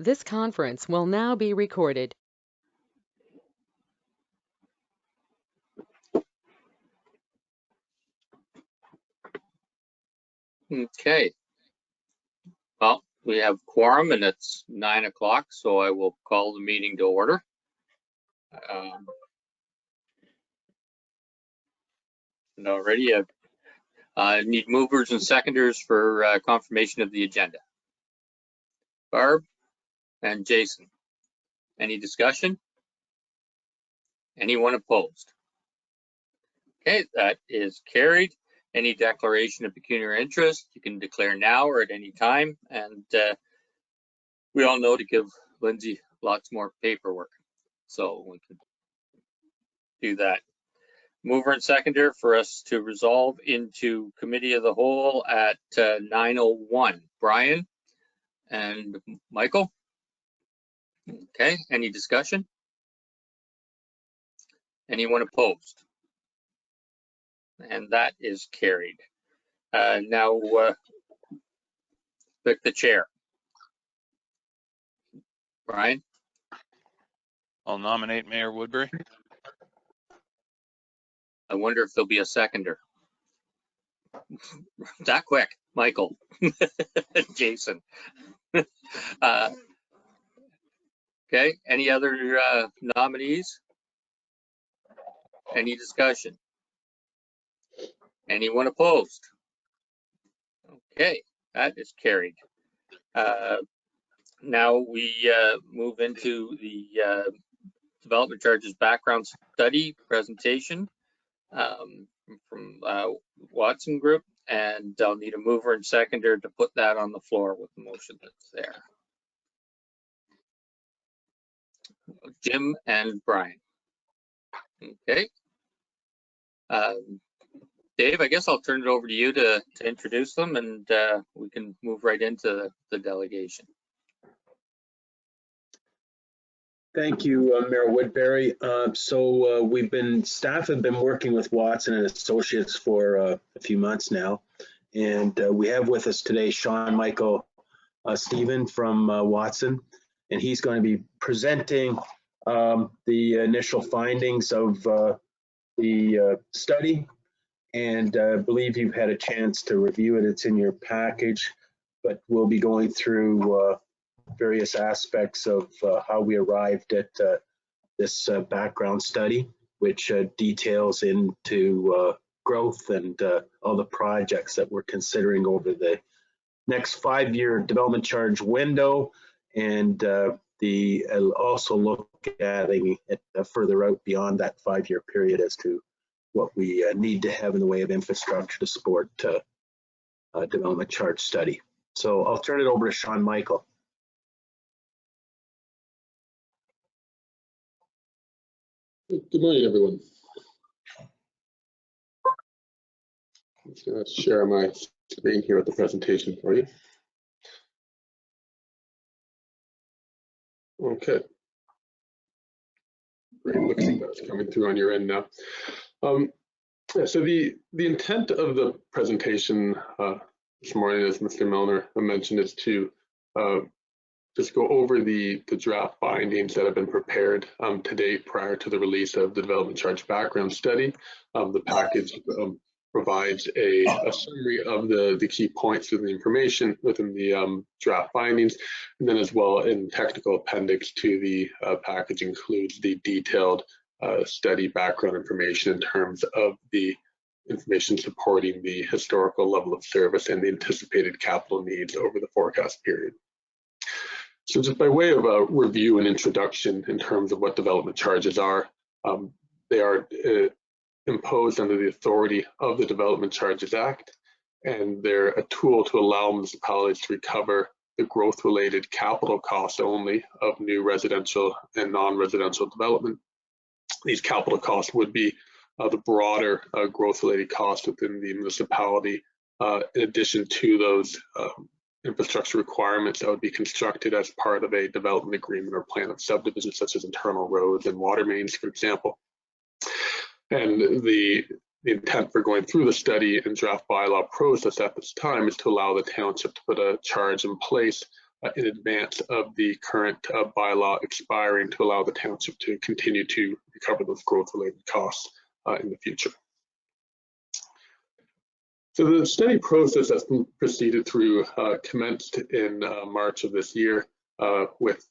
This conference will now be recorded. Okay. Well, we have quorum and it's 9 o'clock, so I will call the meeting to order. And already I need movers and seconders for confirmation of the agenda. Barb and Jason, any discussion? Anyone opposed? Okay, that is carried. Any declaration of pecuniary interest, you can declare now or at any time. And we all know to give Lindsay lots more paperwork, so we can do that. Mover and seconder for us to resolve into committee of the whole at 9:01. Brian and Michael. Okay, any discussion? Anyone opposed? And that is carried. Now pick the chair. Brian? I'll nominate Mayor Woodbury. I wonder if there'll be a seconder. That quick, Michael. Jason. Okay, any other nominees? Any discussion? Anyone opposed? Okay, that is carried. Now we move into the development charges background study presentation from Watson Group, and I'll need a mover and seconder to put that on the floor with the motion that's there. Jim and Brian. Okay. Dave, I guess I'll turn it over to you to introduce them, and we can move right into the delegation. Thank you, Mayor Woodbury. Staff have been working with Watson and Associates for a few months now, and we have with us today Sean Michael Stephen from Watson, and he's going to be presenting the initial findings of the study, and I believe you've had a chance to review it. It's in your package, but we'll be going through various aspects of how we arrived at this background study, which details into growth and all the projects that we're considering over the next 5-year development charge window, and also look at further out beyond that 5-year period as to what we need to have in the way of infrastructure to support development charge study. So I'll turn it over to Sean Michael. Good morning, everyone. I'm just going to share my screen here with the presentation for you. Okay. Great, looks like that's coming through on your end now. So the intent of the presentation this morning, as Mr. Milner mentioned, is to just go over the draft findings that have been prepared to date prior to the release of the development charge background study. The package provides a summary of the key points of the information within the draft findings, and then as well in technical appendix to the package includes the detailed study background information in terms of the information supporting the historical level of service and the anticipated capital needs over the forecast period. So just by way of a review and introduction in terms of what development charges are, they are imposed under the authority of the Development Charges Act, and they're a tool to allow municipalities to recover the growth-related capital costs only of new residential and non-residential development. These capital costs would be the broader growth-related costs within the municipality, in addition to those infrastructure requirements that would be constructed as part of a development agreement or plan of subdivision, such as internal roads and water mains, for example. And the intent for going through the study and draft bylaw process at this time is to allow the township to put a charge in place in advance of the current bylaw expiring to allow the township to continue to recover those growth-related costs in the future. So the study process that's been proceeded through commenced in March of this year with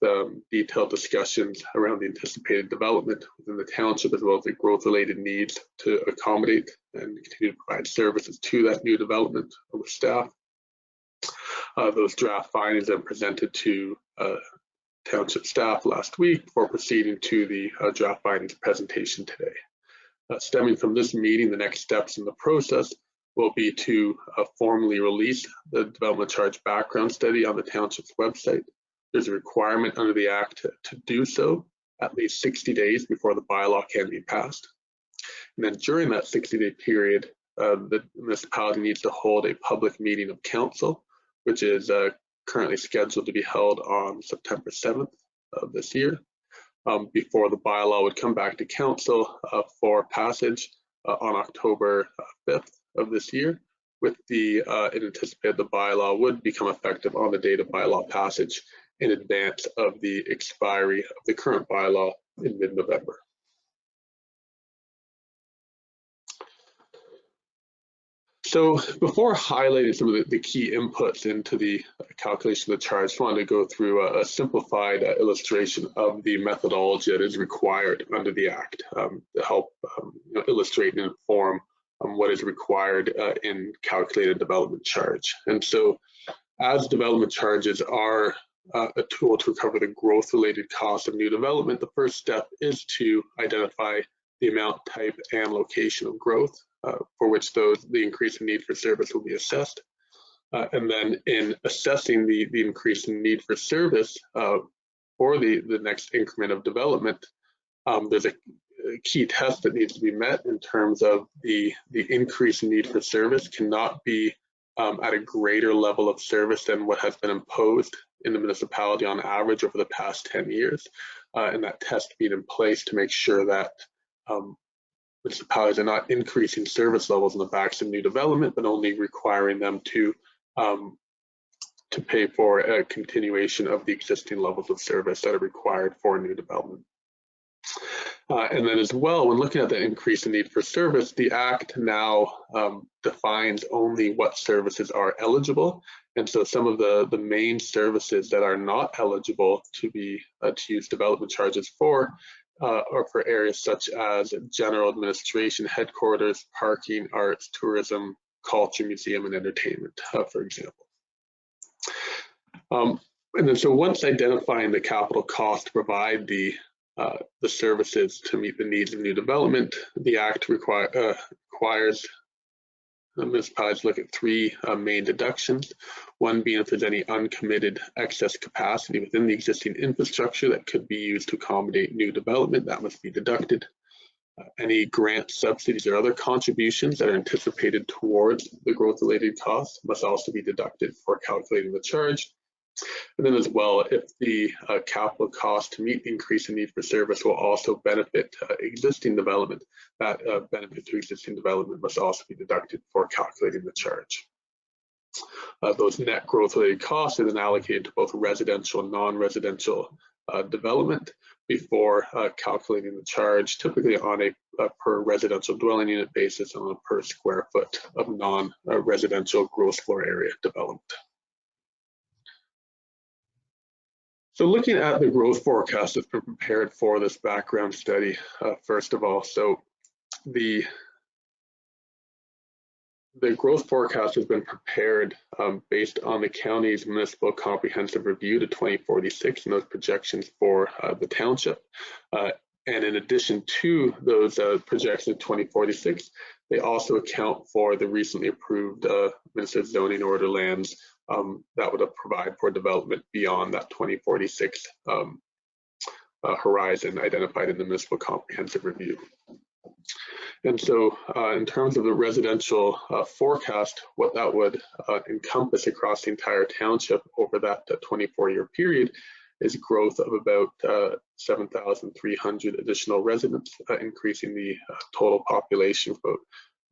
detailed discussions around the anticipated development within the township, as well as the growth-related needs to accommodate and continue to provide services to that new development with staff. Those draft findings then presented to township staff last week before proceeding to the draft findings presentation today. Stemming from this meeting, the next steps in the process will be to formally release the development charge background study on the township's website. There's a requirement under the Act to do so at least 60 days before the bylaw can be passed. And then during that 60-day period, the municipality needs to hold a public meeting of council, which is currently scheduled to be held on September 7th of this year, before the bylaw would come back to council for passage on October 5th of this year, with it anticipated the bylaw would become effective on the date of bylaw passage in advance of the expiry of the current bylaw in mid-November. So before highlighting some of the key inputs into the calculation of the charge, I just wanted to go through a simplified illustration of the methodology that is required under the Act to help illustrate and inform what is required in calculated development charge. And so as development charges are a tool to recover the growth-related costs of new development, the first step is to identify the amount, type, and location of growth for which the increase in need for service will be assessed. And then in assessing the increase in need for service for the next increment of development, there's a key test that needs to be met in terms of the increase in need for service cannot be at a greater level of service than what has been imposed in the municipality on average over the past 10 years. And that test being in place to make sure that municipalities are not increasing service levels in the backs of new development, but only requiring them to pay for a continuation of the existing levels of service that are required for new development. And then as well, when looking at the increase in need for service, the Act now defines only what services are eligible. And so some of the main services that are not eligible to use development charges for are for areas such as general administration, headquarters, parking, arts, tourism, culture, museum, and entertainment, for example. And then so once identifying the capital cost to provide the services to meet the needs of new development, the Act requires the municipalities to look at three main deductions. One being if there's any uncommitted excess capacity within the existing infrastructure that could be used to accommodate new development, that must be deducted. Any grants, subsidies, or other contributions that are anticipated towards the growth-related costs must also be deducted for calculating the charge. And then as well, if the capital cost to meet the increase in need for service will also benefit existing development, that benefit to existing development must also be deducted for calculating the charge. Those net growth-related costs are then allocated to both residential and non-residential development before calculating the charge, typically on a per residential dwelling unit basis and on a per square foot of non-residential gross floor area developed. So looking at the growth forecast that's been prepared for this background study, first of all, so the growth forecast has been prepared based on the county's municipal comprehensive review to 2046 and those projections for the township. And in addition to those projections in 2046, they also account for the recently approved Minister Zoning Order lands that would provide for development beyond that 2046 horizon identified in the municipal comprehensive review. And so in terms of the residential forecast, what that would encompass across the entire township over that 24-year period is growth of about 7,300 additional residents, increasing the total population from about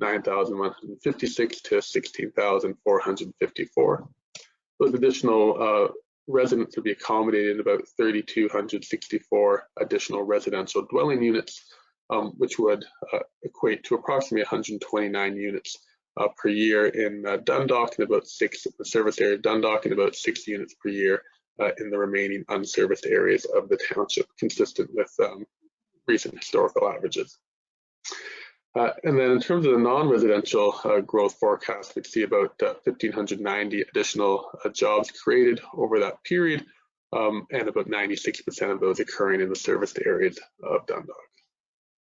9,156 to 16,454. Those additional residents would be accommodated in about 3,264 additional residential dwelling units, which would equate to approximately 129 units per year in Dundalk, and about 6 in the service area of Dundalk, and about 6 units per year in the remaining unserviced areas of the township, consistent with recent historical averages. And then in terms of the non-residential growth forecast, we'd see about 1,590 additional jobs created over that period, and about 96% of those occurring in the serviced areas of Dundalk.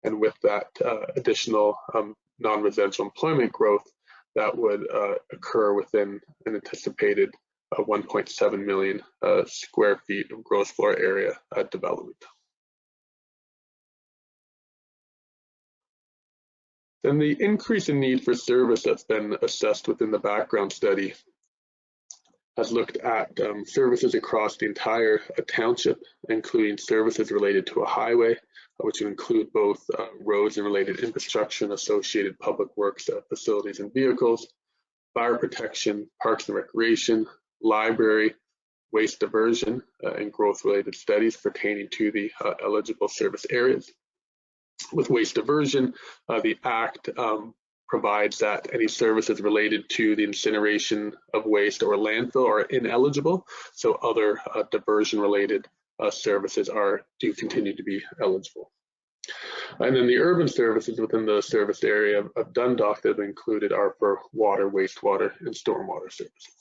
And with that additional non-residential employment growth, that would occur within an anticipated 1.7 million square feet of gross floor area development. Then the increase in need for service that's been assessed within the background study has looked at services across the entire township, including services related to a highway, which would include both roads and related infrastructure and associated public works facilities and vehicles, fire protection, parks and recreation, library, waste diversion, and growth-related studies pertaining to the eligible service areas. With waste diversion, the Act provides that any services related to the incineration of waste or landfill are ineligible, so other diversion-related services do continue to be eligible. And then the urban services within the service area of Dundalk that have been included are for water, wastewater, and stormwater services.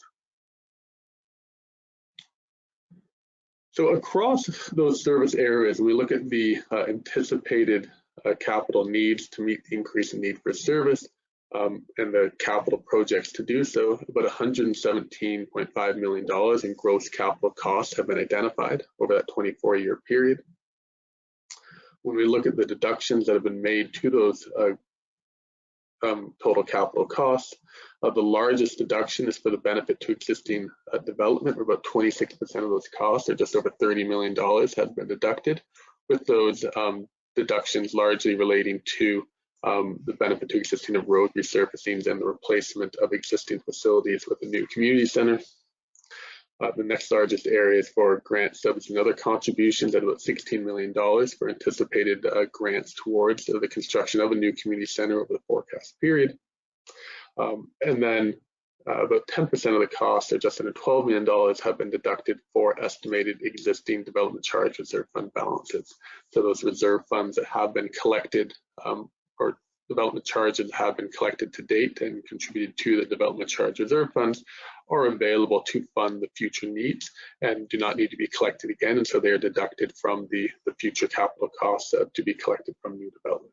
So across those service areas, we look at the anticipated capital needs to meet the increasing need for service, and the capital projects to do so. About $117.5 million in gross capital costs have been identified over that 24-year period. When we look at the deductions that have been made to those total capital costs, the largest deduction is for the benefit to existing development, where about 26% of those costs, or just over $30 million, has been deducted, with those deductions largely relating to the benefit to existing of road resurfacings and the replacement of existing facilities with a new community center. The next largest area is for grant subs and other contributions at about $16 million for anticipated grants towards the construction of a new community center over the forecast period. And then about 10% of the costs, or just under $12 million, have been deducted for estimated existing development charge reserve fund balances. So those reserve funds that have been collected, or development charges have been collected to date and contributed to the development charge reserve funds, are available to fund the future needs and do not need to be collected again, and so they are deducted from the future capital costs to be collected from new development.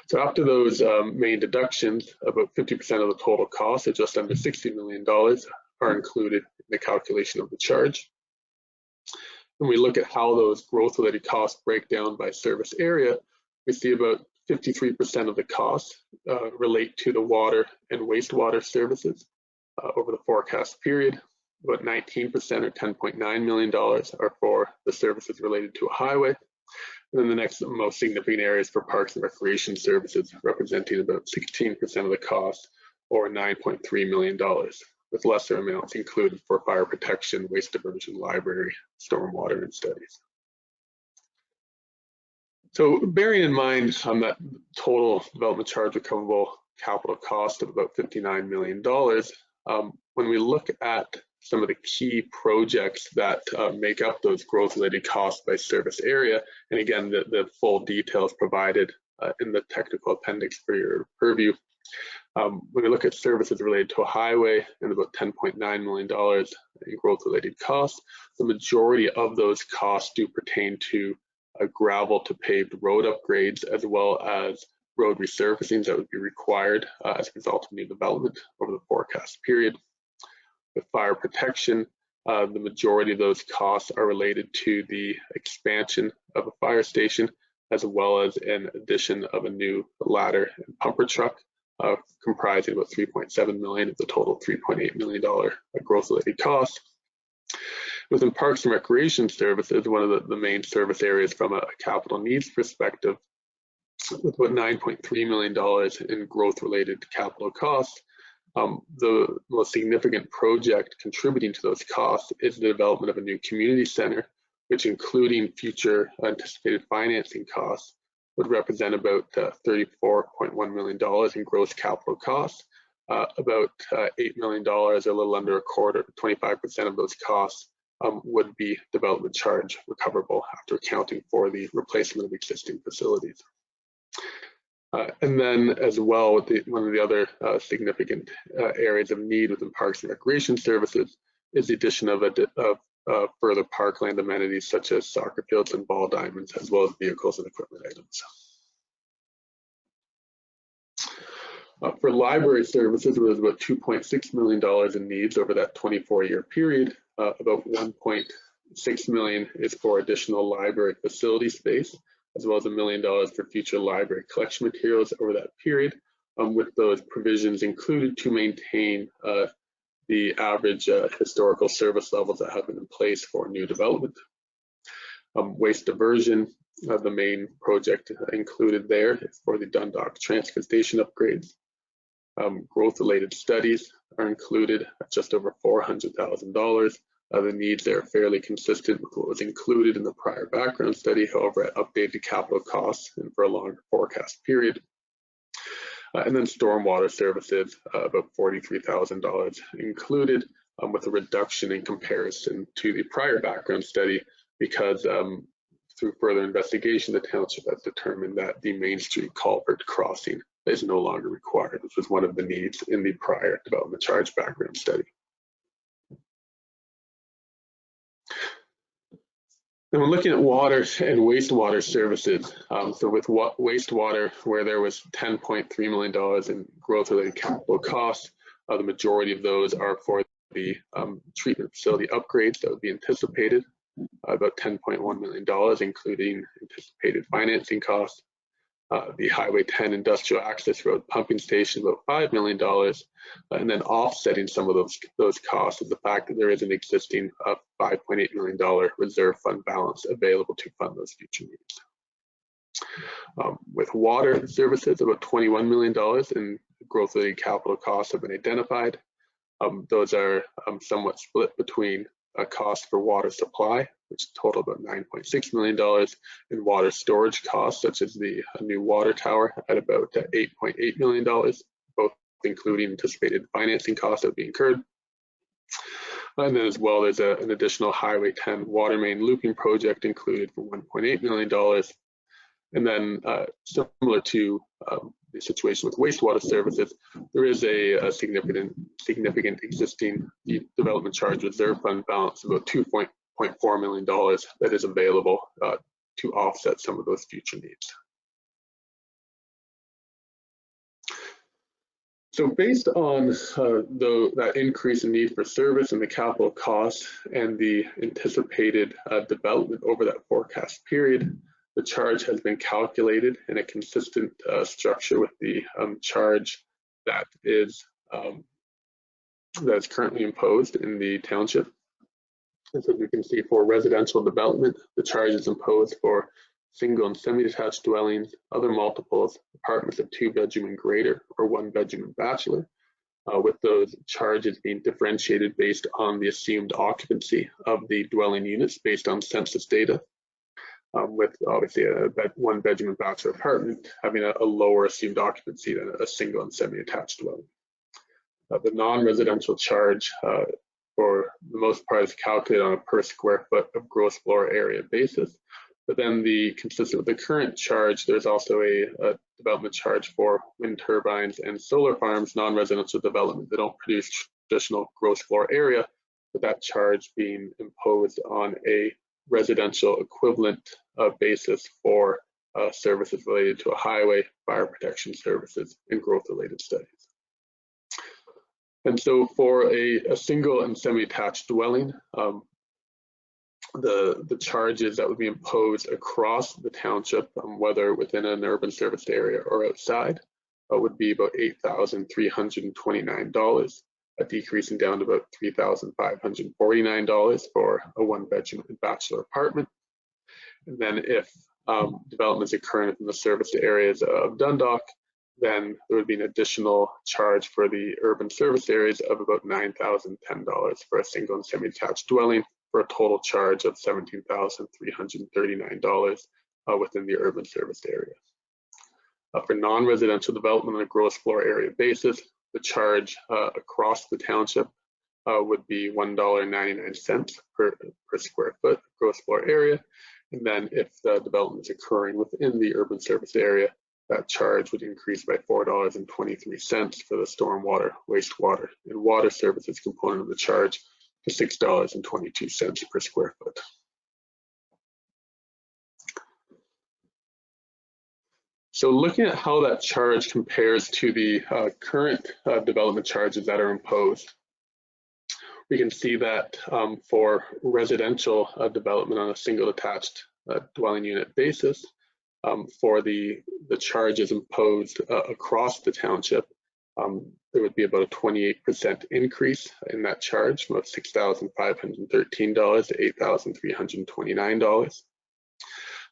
So after those main deductions, about 50% of the total cost, or just under $60 million, are included in the calculation of the charge. When we look at how those growth-related costs break down by service area, we see about 53% of the costs relate to the water and wastewater services over the forecast period. About 19%, or $10.9 million, are for the services related to a highway. And then the next most significant areas for parks and recreation services, representing about 16% of the cost, or $9.3 million, with lesser amounts included for fire protection, waste diversion, library, stormwater, and studies. So bearing in mind that total development charge recoverable capital cost of about $59 million, when we look at some of the key projects that make up those growth-related costs by service area, and again, the full details provided in the technical appendix for your purview. When we look at services related to a highway and about $10.9 million in growth-related costs, the majority of those costs do pertain to gravel to paved road upgrades, as well as road resurfacings that would be required as a result of new development over the forecast period. With fire protection, the majority of those costs are related to the expansion of a fire station, as well as an addition of a new ladder and pumper truck, comprising about $3.7 million of the total $3.8 million growth-related costs. Within parks and recreation services, one of the main service areas from a capital needs perspective, with about $9.3 million in growth-related capital costs, The most significant project contributing to those costs is the development of a new community center, which, including future anticipated financing costs, would represent about $34.1 million in gross capital costs. About $8 million, or a little under a quarter, 25% of those costs would be development charge recoverable after accounting for the replacement of existing facilities. And then as well, one of the other significant areas of need within Parks and Recreation Services is the addition of further parkland amenities such as soccer fields and ball diamonds, as well as vehicles and equipment items. For library services, there was about $2.6 million in needs over that 24-year period. About $1.6 million is for additional library facility space, as well as $1 million for future library collection materials over that period, with those provisions included to maintain the average historical service levels that have been in place for new development. Waste diversion, the main project included there is for the Dundalk transfer station upgrades. Growth-related studies are included at just over $400,000. The needs there are fairly consistent with what was included in the prior background study, however, at updated capital costs and for a longer forecast period. And then stormwater services, about $43,000 included, with a reduction in comparison to the prior background study, because through further investigation, the township has determined that the Main Street culvert crossing is no longer required, which was one of the needs in the prior development charge background study. And we're looking at water and wastewater services. So with wastewater, where there was $10.3 million in growth-related capital costs, the majority of those are for the treatment facility upgrades that would be anticipated, about $10.1 million, including anticipated financing costs. The Highway 10 Industrial Access Road pumping station, about $5 million, and then offsetting some of those costs is the fact that there is an existing $5.8 million reserve fund balance available to fund those future needs. With water services, about $21 million in growth-related capital costs have been identified. Those are somewhat split between a cost for water supply, which total about $9.6 million, and water storage costs, such as the new water tower at about $8.8 million, both including anticipated financing costs that would be incurred. And then as well, there's an additional Highway 10 water main looping project included for $1.8 million. And then similar to the situation with wastewater services, there is a significant existing development charge reserve fund balance of about $2.4 million that is available to offset some of those future needs. So based on that increase in need for service and the capital costs and the anticipated development over that forecast period, the charge has been calculated in a consistent structure with the charge that is currently imposed in the township. And so you can see for residential development, the charge is imposed for single and semi-detached dwellings, other multiples, apartments of 2-bedroom and greater, or 1-bedroom and bachelor, with those charges being differentiated based on the assumed occupancy of the dwelling units based on census data. With obviously a 1-bedroom and bachelor apartment having a lower assumed occupancy than a single and semi-attached dwelling. The non-residential charge for the most part is calculated on a per square foot of gross floor area basis. But then consistent with the current charge, there's also a development charge for wind turbines and solar farms, non-residential development that don't produce traditional gross floor area, but that charge being imposed on a residential equivalent basis for services related to a highway, fire protection services, and growth-related studies. And so for a single and semi-attached dwelling, the charges that would be imposed across the township, whether within an urban service area or outside, would be about $8,329, decreasing down to about $3,549 for a 1-bedroom and bachelor apartment. And then if developments occurring in the service areas of Dundalk, then there would be an additional charge for the urban service areas of about $9,010 for a single and semi-detached dwelling, for a total charge of $17,339 within the urban service area. For non-residential development on a gross floor area basis, the charge across the township would be $1.99 per square foot gross floor area. And then if the development is occurring within the urban service area, that charge would increase by $4.23 for the stormwater, wastewater, and water services component of the charge to $6.22 per square foot. So looking at how that charge compares to the current development charges that are imposed, we can see that for residential development on a single detached dwelling unit basis, for the charges imposed across the township, there would be about a 28% increase in that charge, from $6,513 to $8,329.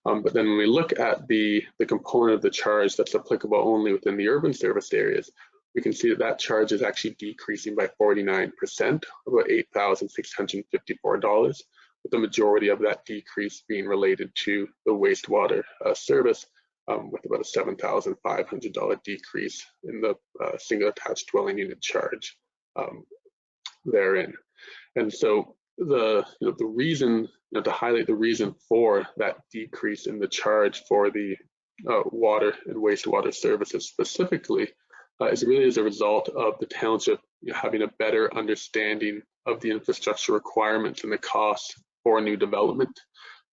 But then when we look at the component of the charge that's applicable only within the urban service areas, we can see that that charge is actually decreasing by 49%, about $8,654, with the majority of that decrease being related to the wastewater service, with about a $7,500 decrease in the single attached dwelling unit charge therein. And so the reason, to highlight the reason for that decrease in the charge for the water and wastewater services specifically, is really as a result of the township having a better understanding of the infrastructure requirements and the costs for new development,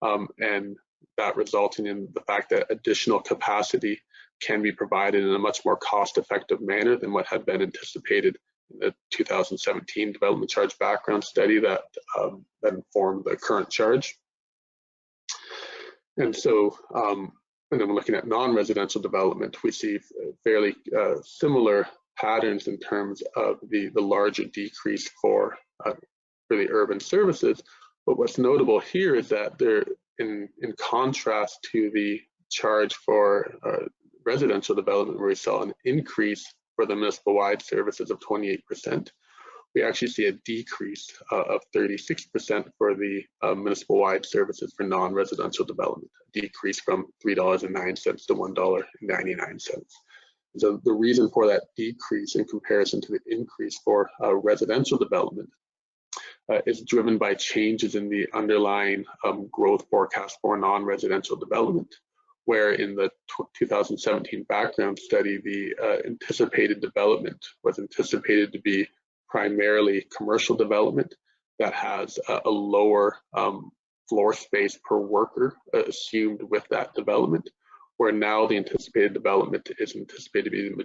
and that resulting in the fact that additional capacity can be provided in a much more cost-effective manner than what had been anticipated in the 2017 development charge background study that informed the current charge. And so, and then we're looking at non-residential development, we see fairly similar patterns in terms of the larger decrease for the urban services. But what's notable here is that there, in contrast to the charge for residential development, where we saw an increase for the municipal-wide services of 28%, we actually see a decrease of 36% for the municipal-wide services for non-residential development, a decrease from $3.09 to $1.99. So the reason for that decrease in comparison to the increase for residential development is driven by changes in the underlying growth forecast for non-residential development, where in the 2017 background study, the anticipated development was anticipated to be primarily commercial development that has a lower floor space per worker assumed with that development, where now the anticipated development is anticipated to be the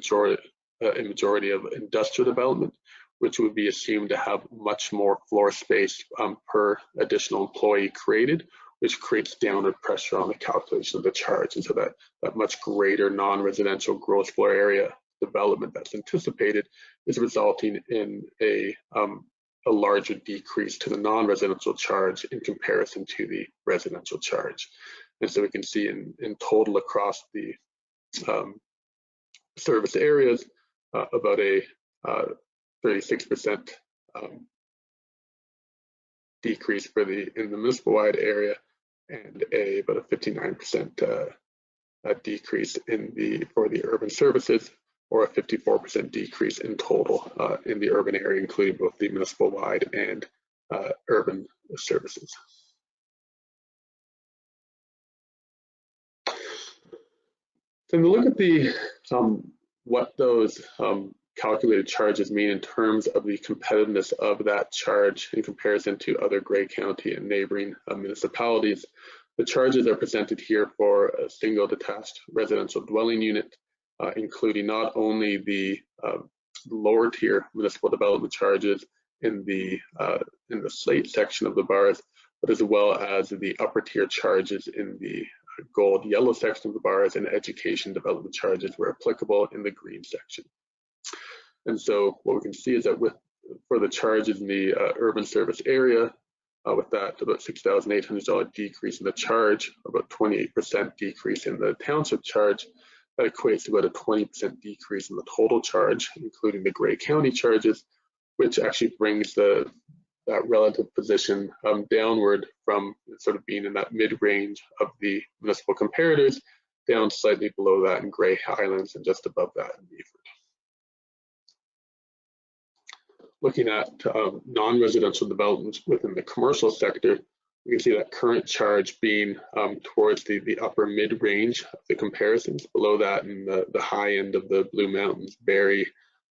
majority of industrial development, which would be assumed to have much more floor space per additional employee created, which creates downward pressure on the calculation of the charge. And so that much greater non-residential gross floor area development that's anticipated is resulting in a larger decrease to the non-residential charge in comparison to the residential charge. And so we can see in total across the service areas about a 36% decrease in the municipal-wide area, and about a 59% decrease for the urban services, or a 54% decrease in total in the urban area, including both the municipal-wide and urban services. So to look at the what those calculated charges mean in terms of the competitiveness of that charge in comparison to other Grey County and neighboring municipalities, the charges are presented here for a single detached residential dwelling unit, including not only the lower tier municipal development charges in the slate section of the bars, but as well as the upper tier charges in the gold yellow section of the bars, and education development charges where applicable in the green section. And so what we can see is that for the charges in the urban service area, with that about $6,800 decrease in the charge, about 28% decrease in the township charge, that equates to about a 20% decrease in the total charge, including the Grey County charges, which actually brings that relative position downward from sort of being in that mid-range of the municipal comparators, down slightly below that in Grey Highlands and just above that in Meaford. Looking at non-residential developments within the commercial sector, we can see that current charge being towards the upper mid-range of the comparisons, below that in the high end of the Blue Mountains, Barrie,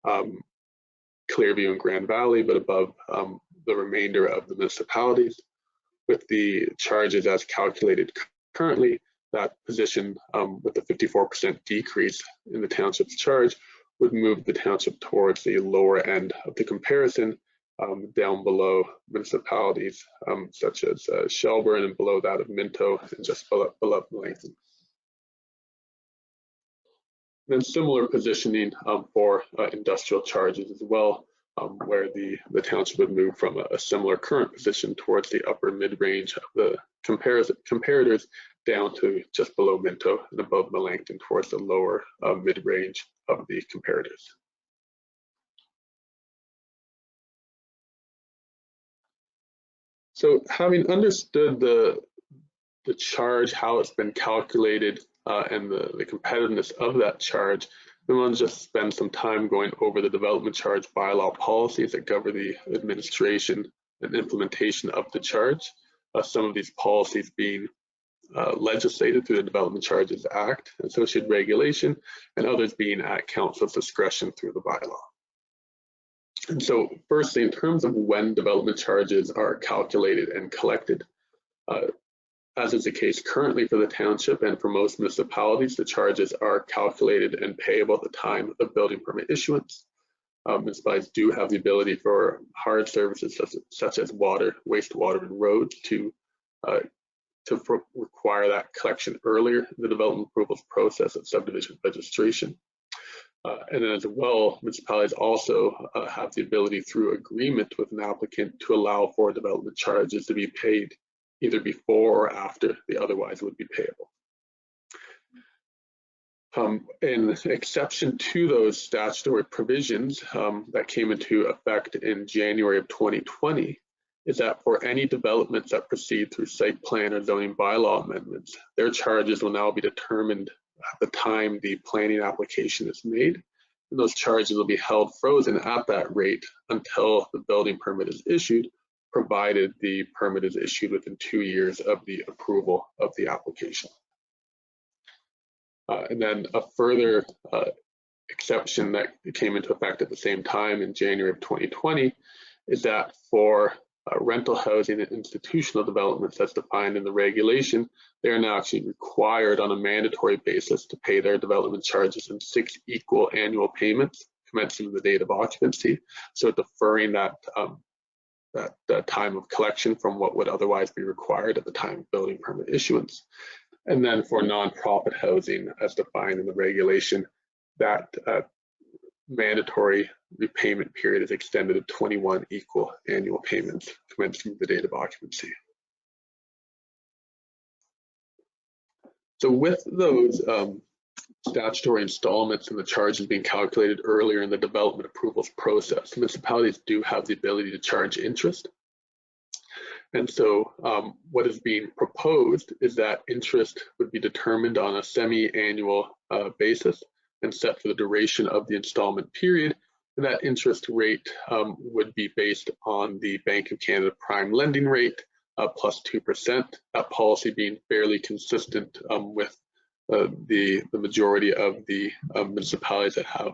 Clearview and Grand Valley, but above the remainder of the municipalities. With the charges as calculated currently, that position with a 54% decrease in the township's charge would move the township towards the lower end of the comparison, down below municipalities such as Shelburne and below that of Minto and just below Melanchthon. Then similar positioning for industrial charges as well, where the township would move from a similar current position towards the upper mid-range of the comparators down to just below Minto and above Melanchthon towards the lower mid-range of the comparators. So having understood the charge, how it's been calculated, and the competitiveness of that charge, we want to just spend some time going over the development charge bylaw policies that govern the administration and implementation of the charge. Some of these policies being legislated through the Development Charges Act, associated regulation, and others being at council's discretion through the bylaw. And so firstly, in terms of when development charges are calculated and collected, as is the case currently for the township and for most municipalities, the charges are calculated and payable at the time of building permit issuance. Municipalities do have the ability for hard services such as water, wastewater, and roads to require that collection earlier in the development approvals process of subdivision registration. And then as well, municipalities also have the ability through agreement with an applicant to allow for development charges to be paid either before or after they otherwise would be payable. An exception to those statutory provisions that came into effect in January of 2020 is that for any developments that proceed through site plan or zoning bylaw amendments, their charges will now be determined at the time the planning application is made. And those charges will be held frozen at that rate until the building permit is issued, provided the permit is issued within 2 years of the approval of the application. And then a further exception that came into effect at the same time in January of 2020 is that for rental housing and institutional developments as defined in the regulation, they are now actually required on a mandatory basis to pay their development charges in 6 equal annual payments commencing with the date of occupancy. So deferring that time of collection from what would otherwise be required at the time of building permit issuance. And then for nonprofit housing as defined in the regulation, that mandatory repayment period is extended to 21 equal annual payments commencing with the date of occupancy. So with those statutory installments and the charges being calculated earlier in the development approvals process, municipalities do have the ability to charge interest. And so what is being proposed is that interest would be determined on a semi-annual basis and set for the duration of the installment period. And that interest rate would be based on the Bank of Canada prime lending rate plus 2%, that policy being fairly consistent with the majority of the municipalities that have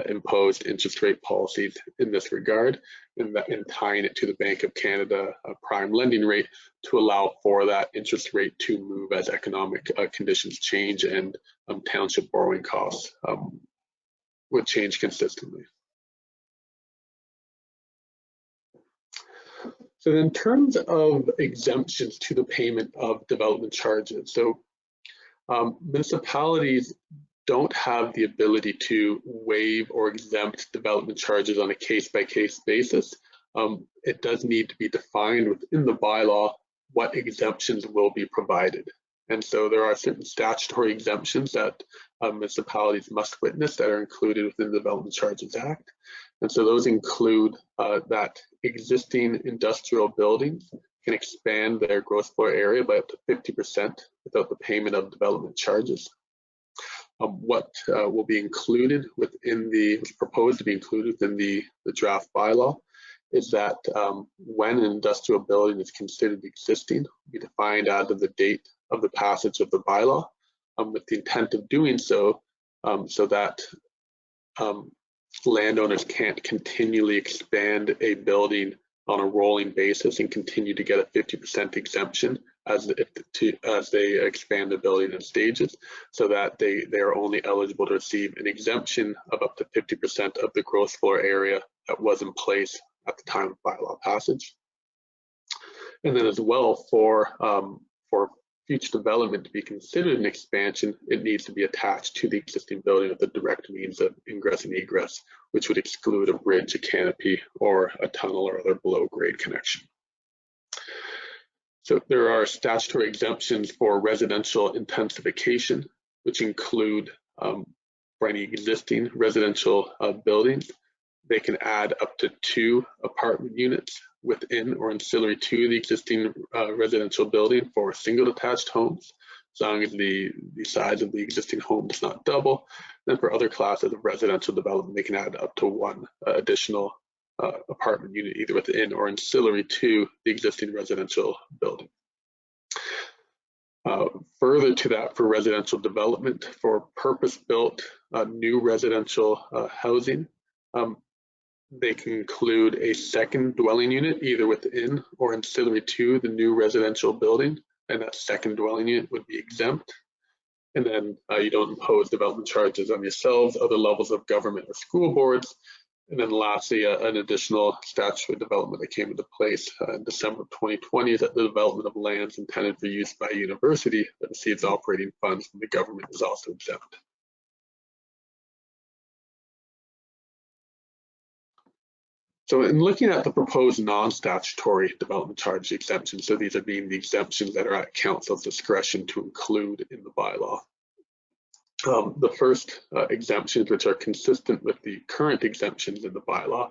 imposed interest rate policies in this regard, and tying it to the Bank of Canada prime lending rate to allow for that interest rate to move as economic conditions change and township borrowing costs would change consistently. So in terms of exemptions to the payment of development charges, so municipalities don't have the ability to waive or exempt development charges on a case-by-case basis. It does need to be defined within the bylaw what exemptions will be provided. And so there are certain statutory exemptions that municipalities must witness that are included within the Development Charges Act. And so those include that existing industrial buildings can expand their gross floor area by up to 50% without the payment of development charges. What will be included within was proposed to be included within the draft bylaw is that when an industrial building is considered existing, be defined as of the date of the passage of the bylaw, with the intent of doing so, so that landowners can't continually expand a building on a rolling basis and continue to get a 50% exemption as they expand the building in stages, so that they are only eligible to receive an exemption of up to 50% of the gross floor area that was in place at the time of bylaw passage. And then as well, for future development to be considered an expansion, it needs to be attached to the existing building with a direct means of ingress and egress, which would exclude a bridge, a canopy, or a tunnel or other below grade connection. So there are statutory exemptions for residential intensification, which include for any existing residential buildings, they can add up to 2 apartment units within or ancillary to the existing residential building for single detached homes, as long as the size of the existing home does not double. Then for other classes of residential development, they can add up to 1 additional apartment unit, either within or ancillary to the existing residential building. Further to that, for residential development, for purpose-built new residential housing, they can include a second dwelling unit, either within or ancillary to the new residential building, and that second dwelling unit would be exempt. And then you don't impose development charges on yourselves, other levels of government or school boards. And then lastly, an additional statutory development that came into place in December of 2020 is that the development of lands intended for use by a university that receives operating funds from the government is also exempt. So in looking at the proposed non-statutory development charge exemptions, so these are being the exemptions that are at council's discretion to include in the bylaw. The first exemptions, which are consistent with the current exemptions in the bylaw,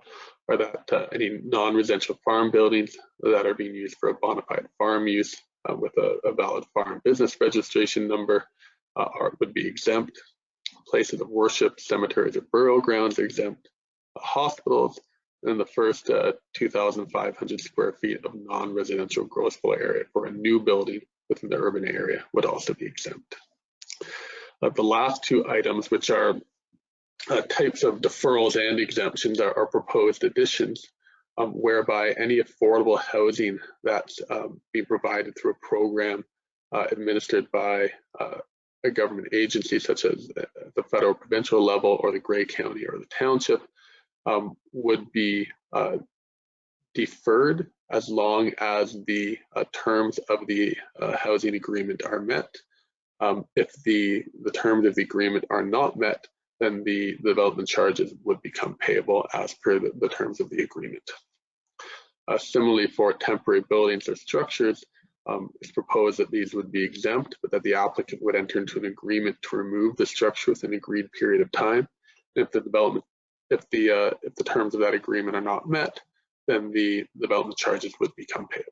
are that any non-residential farm buildings that are being used for a bona fide farm use with a valid farm business registration number would be exempt. Places of worship, cemeteries, or burial grounds are exempt. Hospitals, and the first 2,500 square feet of non-residential gross floor area for a new building within the urban area would also be exempt. The last 2 items, which are types of deferrals and exemptions, are proposed additions, whereby any affordable housing that's being provided through a program administered by a government agency, such as the federal provincial level or the Grey County or the township, would be deferred as long as the terms of the housing agreement are met. If the terms of the agreement are not met, then the development charges would become payable as per the terms of the agreement. Similarly, for temporary buildings or structures, it's proposed that these would be exempt, but that the applicant would enter into an agreement to remove the structure within an agreed period of time. If the terms of that agreement are not met, then the development charges would become payable.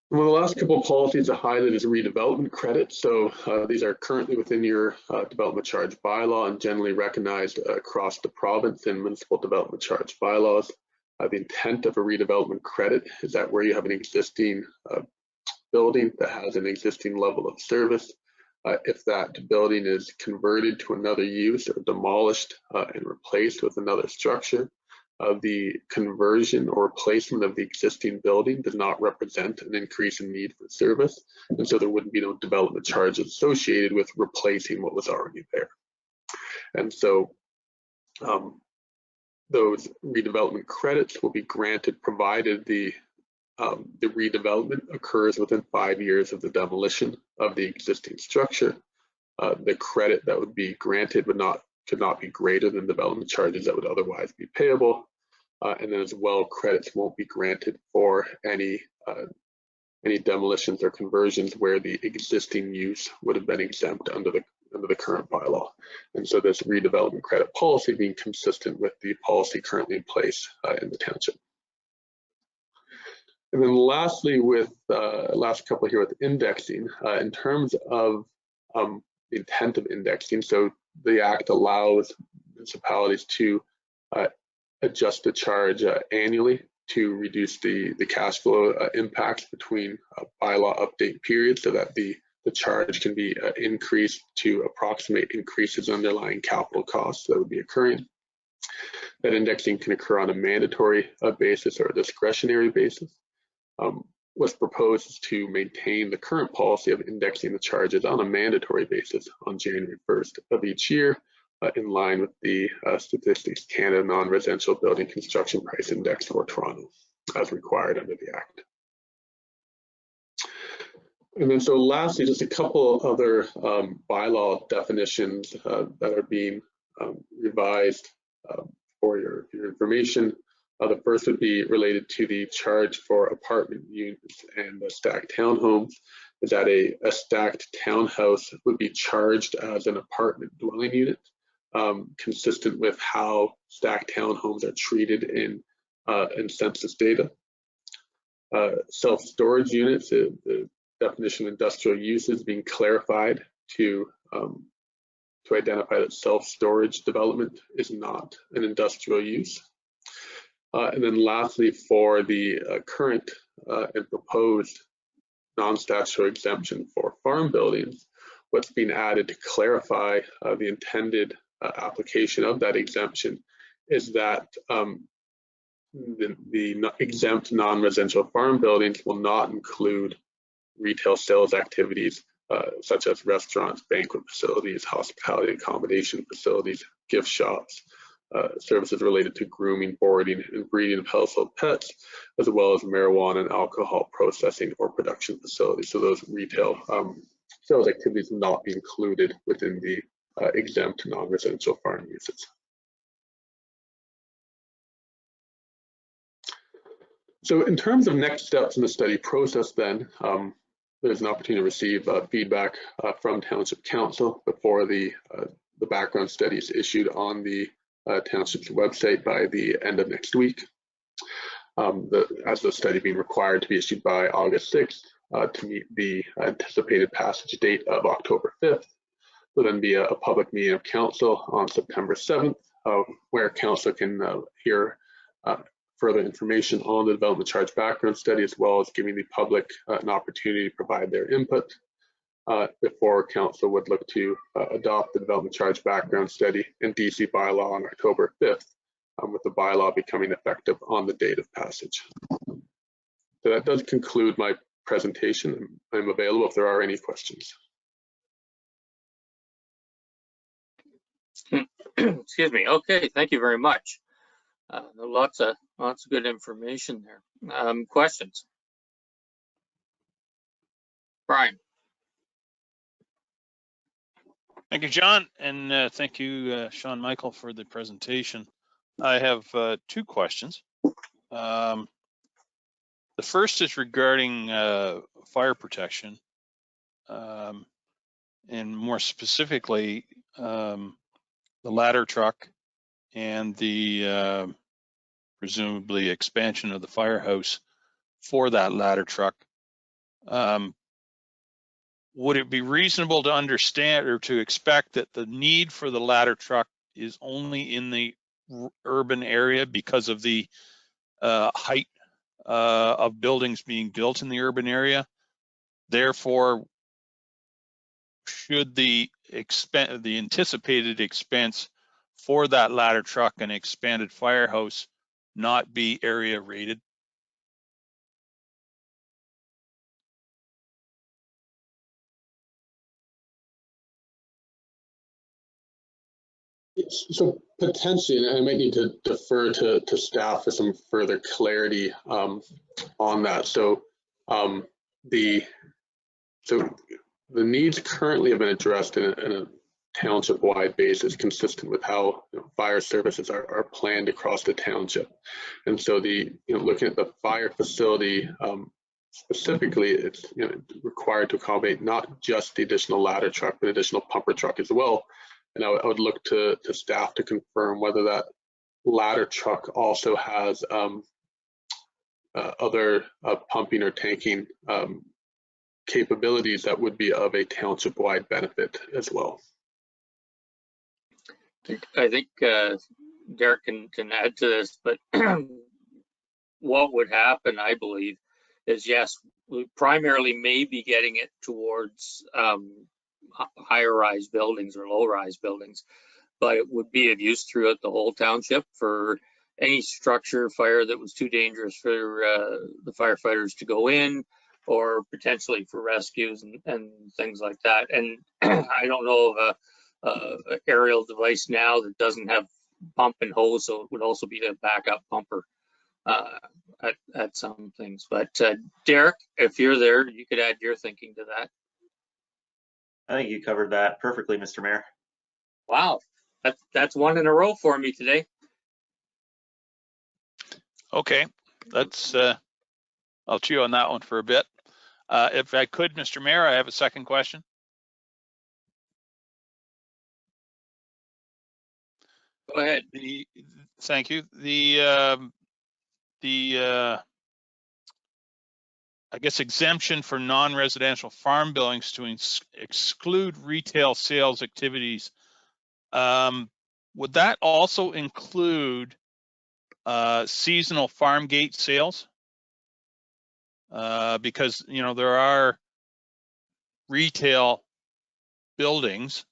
One of the last couple of policies to highlight is redevelopment credit. So these are currently within your development charge bylaw and generally recognized across the province in municipal development charge bylaws. The intent of a redevelopment credit is that where you have an existing building that has an existing level of service, if that building is converted to another use or demolished and replaced with another structure, the conversion or replacement of the existing building does not represent an increase in need for service, and so there wouldn't be no development charges associated with replacing what was already there. And so those redevelopment credits will be granted provided the redevelopment occurs within 5 years of the demolition of the existing structure. The credit that would be granted could not be greater than development charges that would otherwise be payable. and then as well, credits won't be granted for any demolitions or conversions where the existing use would have been exempt under the current bylaw. And so this redevelopment credit policy being consistent with the policy currently in place in the township. And then lastly, with last couple here with indexing, in terms of the intent of indexing, so the Act allows municipalities to adjust the charge annually to reduce the cash flow impacts between bylaw update periods, so that the charge can be increased to approximate increases in underlying capital costs that would be occurring. That indexing can occur on a mandatory basis or a discretionary basis. What's proposed is to maintain the current policy of indexing the charges on a mandatory basis on January 1st of each year, in line with the Statistics Canada Non-Residential Building Construction Price Index for Toronto, as required under the Act. And then so lastly, just a couple other bylaw definitions that are being revised for your information. The first would be related to the charge for apartment units and stacked townhomes, is that a stacked townhouse would be charged as an apartment dwelling unit, consistent with how stacked townhomes are treated in census data. Self-storage units, the definition of industrial use is being clarified to identify that self-storage development is not an industrial use. And then lastly, for the current and proposed non-statutory exemption for farm buildings, what's being added to clarify the intended application of that exemption is that the exempt non-residential farm buildings will not include retail sales activities such as restaurants, banquet facilities, hospitality accommodation facilities, gift shops, services related to grooming, boarding, and breeding of household pets, as well as marijuana and alcohol processing or production facilities. So those retail sales activities will not be included within the exempt non-residential farm uses. So in terms of next steps in the study process then, there's an opportunity to receive feedback from Township Council before the background study is issued on the Township's website by the end of next week. As the study being required to be issued by August 6th to meet the anticipated passage date of October 5th. There'll then be a public meeting of Council on September 7th, where Council can hear further information on the development charge background study, as well as giving the public an opportunity to provide their input before Council would look to adopt the development charge background study and DC bylaw on October 5th, with the bylaw becoming effective on the date of passage. So that does conclude my presentation. I'm available if there are any questions. Excuse me. Okay, thank you very much. Lots of good information there. Questions? Brian. Thank you, John, and thank you, Sean Michael, for the presentation. I have two questions. The first is regarding fire protection, and more specifically, the ladder truck and the presumably expansion of the firehouse for that ladder truck. Would it be reasonable to understand or to expect that the need for the ladder truck is only in the urban area because of the height of buildings being built in the urban area? Therefore, should the anticipated expense for that ladder truck and expanded firehouse not be area rated? So potentially, and I might need to defer to staff for some further clarity on that. So the needs currently have been addressed in a township-wide basis, consistent with how fire services are planned across the township. And so looking at the fire facility specifically, it's required to accommodate not just the additional ladder truck, but additional pumper truck as well. And I would look to staff to confirm whether that ladder truck also has other pumping or tanking capabilities that would be of a township-wide benefit as well. I think Derek can add to this, but what would happen, I believe, is yes, we primarily may be getting it towards higher rise buildings or low rise buildings, but it would be of use throughout the whole township for any structure fire that was too dangerous for the firefighters to go in, or potentially for rescues and things like that. And I don't know of a aerial device now that doesn't have pump and hose, so it would also be a backup pumper at some things. But Derek, if you're there, you could add your thinking to that. I think you covered that perfectly, Mr. Mayor. Wow, that's one in a row for me today. Okay, that's I'll chew on that one for a bit. If I could, Mr. Mayor, I have a second question. Go ahead. Thank you. I guess exemption for non-residential farm buildings to exclude retail sales activities. Would that also include seasonal farm gate sales? Because there are retail buildings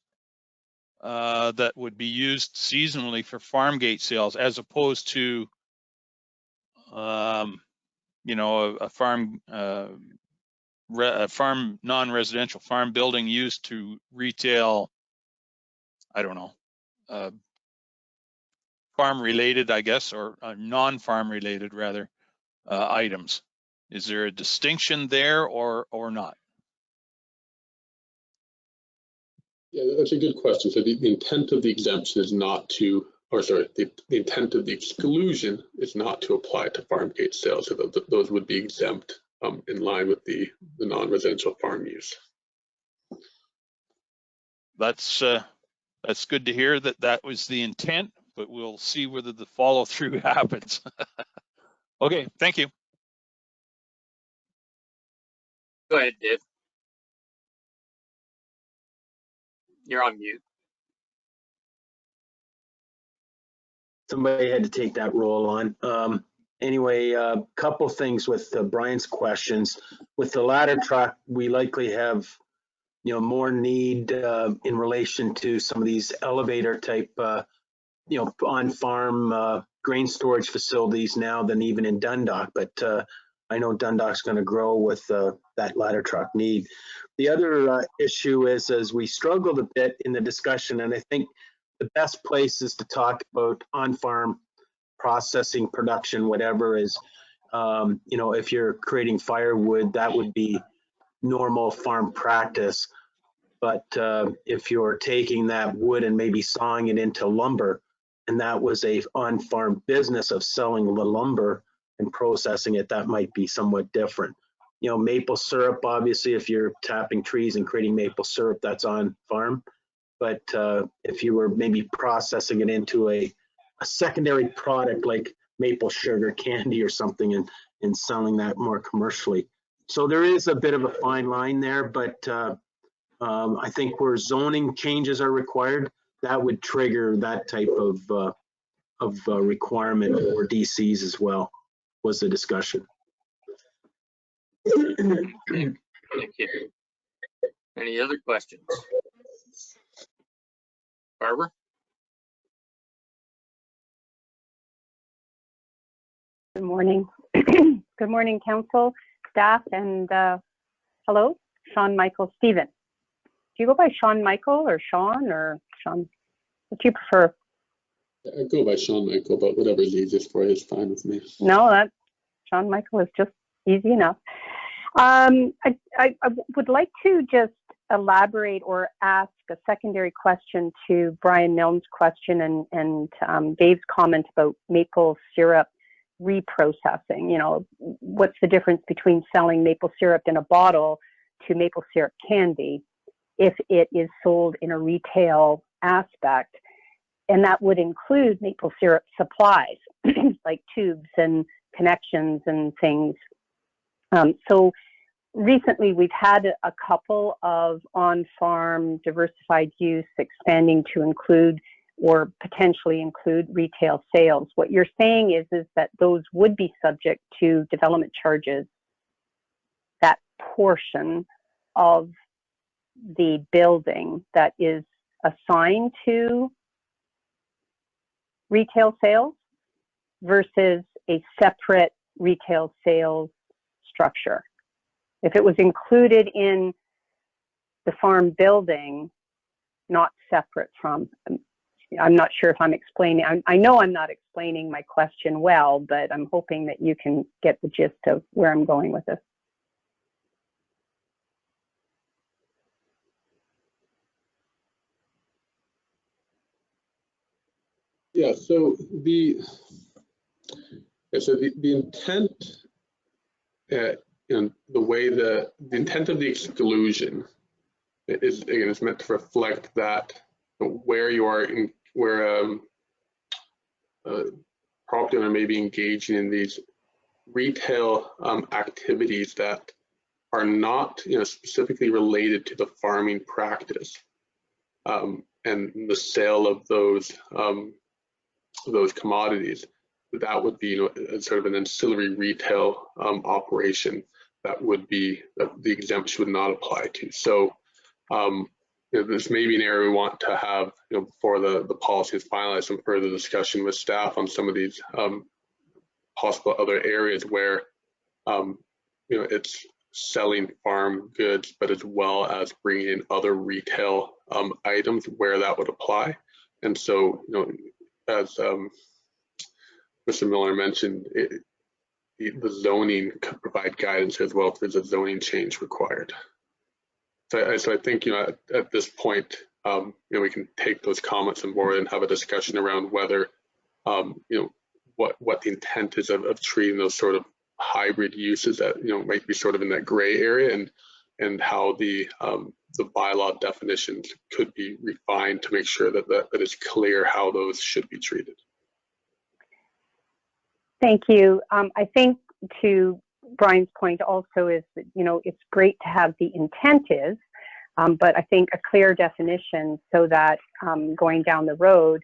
that would be used seasonally for farm gate sales, as opposed to a farm non-residential farm building used to retail, I don't know, farm related, I guess, or non-farm related rather, items. Is there a distinction there or not? Yeah, that's a good question. So the intent of the exemption is not to, or sorry, the intent of the exclusion is not to apply to farm gate sales. So those would be exempt in line with the non-residential farm use. That's good to hear that was the intent, but we'll see whether the follow through happens. Okay, thank you. Go ahead, Dave. You're on mute. Somebody had to take that role on. Anyway, a couple things with Brian's questions. With the ladder truck, we likely have more need in relation to some of these elevator type on-farm grain storage facilities now than even in Dundalk, but I know Dundalk's going to grow with that ladder truck need. The other issue is, as we struggled a bit in the discussion, and I think the best place is to talk about on-farm processing, production, whatever is, if you're creating firewood, that would be normal farm practice. But if you're taking that wood and maybe sawing it into lumber, and that was a on-farm business of selling the lumber and processing it, that might be somewhat different. Maple syrup, obviously, if you're tapping trees and creating maple syrup, that's on farm. But if you were maybe processing it into a secondary product like maple sugar candy or something and selling that more commercially. So there is a bit of a fine line there, but I think where zoning changes are required, that would trigger that type of requirement for DCs as well, was the discussion. Thank you. Any other questions? Barbara? Good morning. Good morning, council, staff, and hello, Sean Michael Stephen. Do you go by Sean Michael or Sean? What do you prefer? I go by Sean Michael, but whatever is easiest for you is fine with me. No, that Sean Michael is just easy enough. I would like to just elaborate or ask a secondary question to Brian Milne's question and Dave's comment about maple syrup reprocessing. You know, what's the difference between selling maple syrup in a bottle to maple syrup candy if it is sold in a retail aspect? And that would include maple syrup supplies like tubes and connections and things. So recently we've had a couple of on-farm diversified use expanding to include or potentially include retail sales. What you're saying is that those would be subject to development charges, that portion of the building that is assigned to retail sales versus a separate retail sales structure. If it was included in the farm building, not separate from, I'm not sure if I'm explaining, I know I'm not explaining my question well, but I'm hoping that you can get the gist of where I'm going with this. Yeah, so the intent and the way the intent of the exclusion is, again, is meant to reflect that where you are in, where property owner may be engaging in these retail activities that are not, specifically related to the farming practice, and the sale of those commodities. That would be, sort of an ancillary retail operation that would be, that the exemption would not apply to. So this may be an area we want to have, before the policy is finalized, some further discussion with staff on some of these possible other areas where it's selling farm goods, but as well as bringing in other retail items where that would apply. And so, as Mr. Milner mentioned, the zoning could provide guidance as well if there's a zoning change required. So I think, at this point, we can take those comments on board and have a discussion around whether, what the intent is of treating those sort of hybrid uses that, might be sort of in that gray area, and how the bylaw definitions could be refined to make sure that it's clear how those should be treated. Thank you. I think to Brian's point also is that, it's great to have the intent is, but I think a clear definition so that going down the road,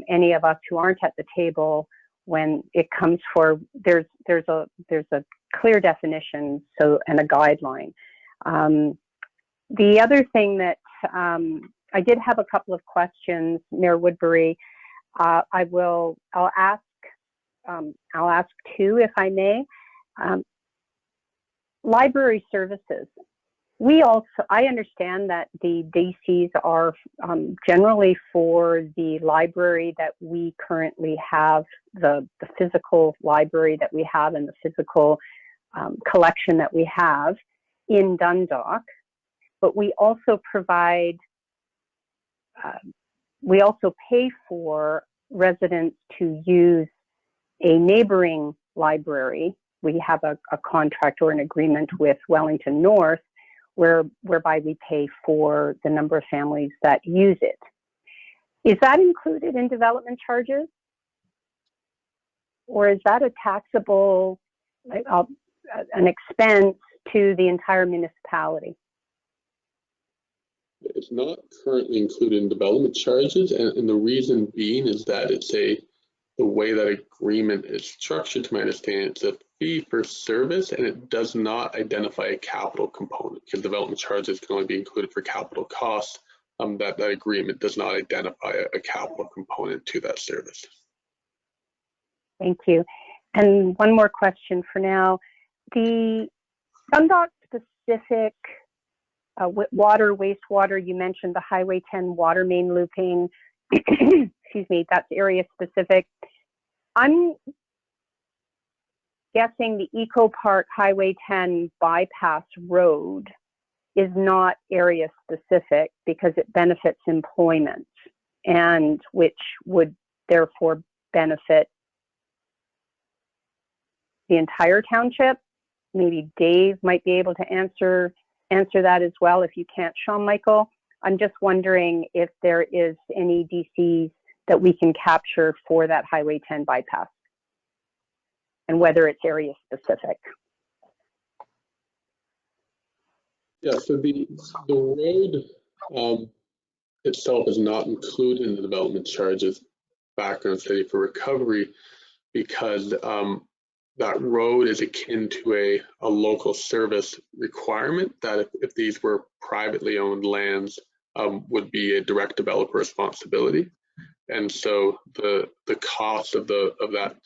any of us who aren't at the table when it comes for, there's a clear definition, and a guideline. The other thing that I did have a couple of questions, Mayor Woodbury. I'll ask two, if I may. Library services. I understand that the DCs are generally for the library that we currently have, the physical library that we have and the physical collection that we have in Dundalk. But we also provide, we also pay for residents to use a neighboring library. We have a contract or an agreement with Wellington North whereby we pay for the number of families that use it. Is that included in development charges? Or is that a taxable, an expense to the entire municipality? It's not currently included in development charges, and the reason being is that it's the way that agreement is structured, to my understanding, it's a fee for service, and it does not identify a capital component, because development charges can only be included for capital costs. That agreement does not identify a capital component to that service. Thank you. And one more question for now. The Dundalk specific water, wastewater, you mentioned the Highway 10 water main looping, excuse me, that's area specific. I'm guessing the Eco Park Highway 10 bypass road is not area specific because it benefits employment, and which would therefore benefit the entire township. Maybe Dave might be able to answer that as well. If you can't, Sean Michael, I'm just wondering if there is any DCs that we can capture for that Highway 10 bypass, and whether it's area specific. Yeah, so the road itself is not included in the development charges background study for recovery because that road is akin to a local service requirement that if these were privately owned lands would be a direct developer responsibility. And so the cost of that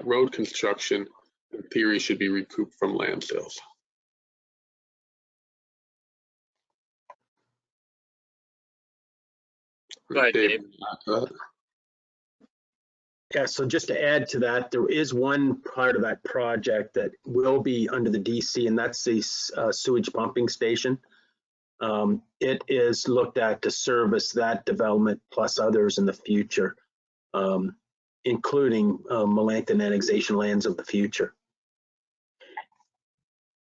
road construction in theory should be recouped from land sales. Go ahead, Dave. Yeah, so just to add to that, there is one part of that project that will be under the DC, and that's the sewage pumping station. It is looked at to service that development plus others in the future, including Melancthon annexation lands of the future.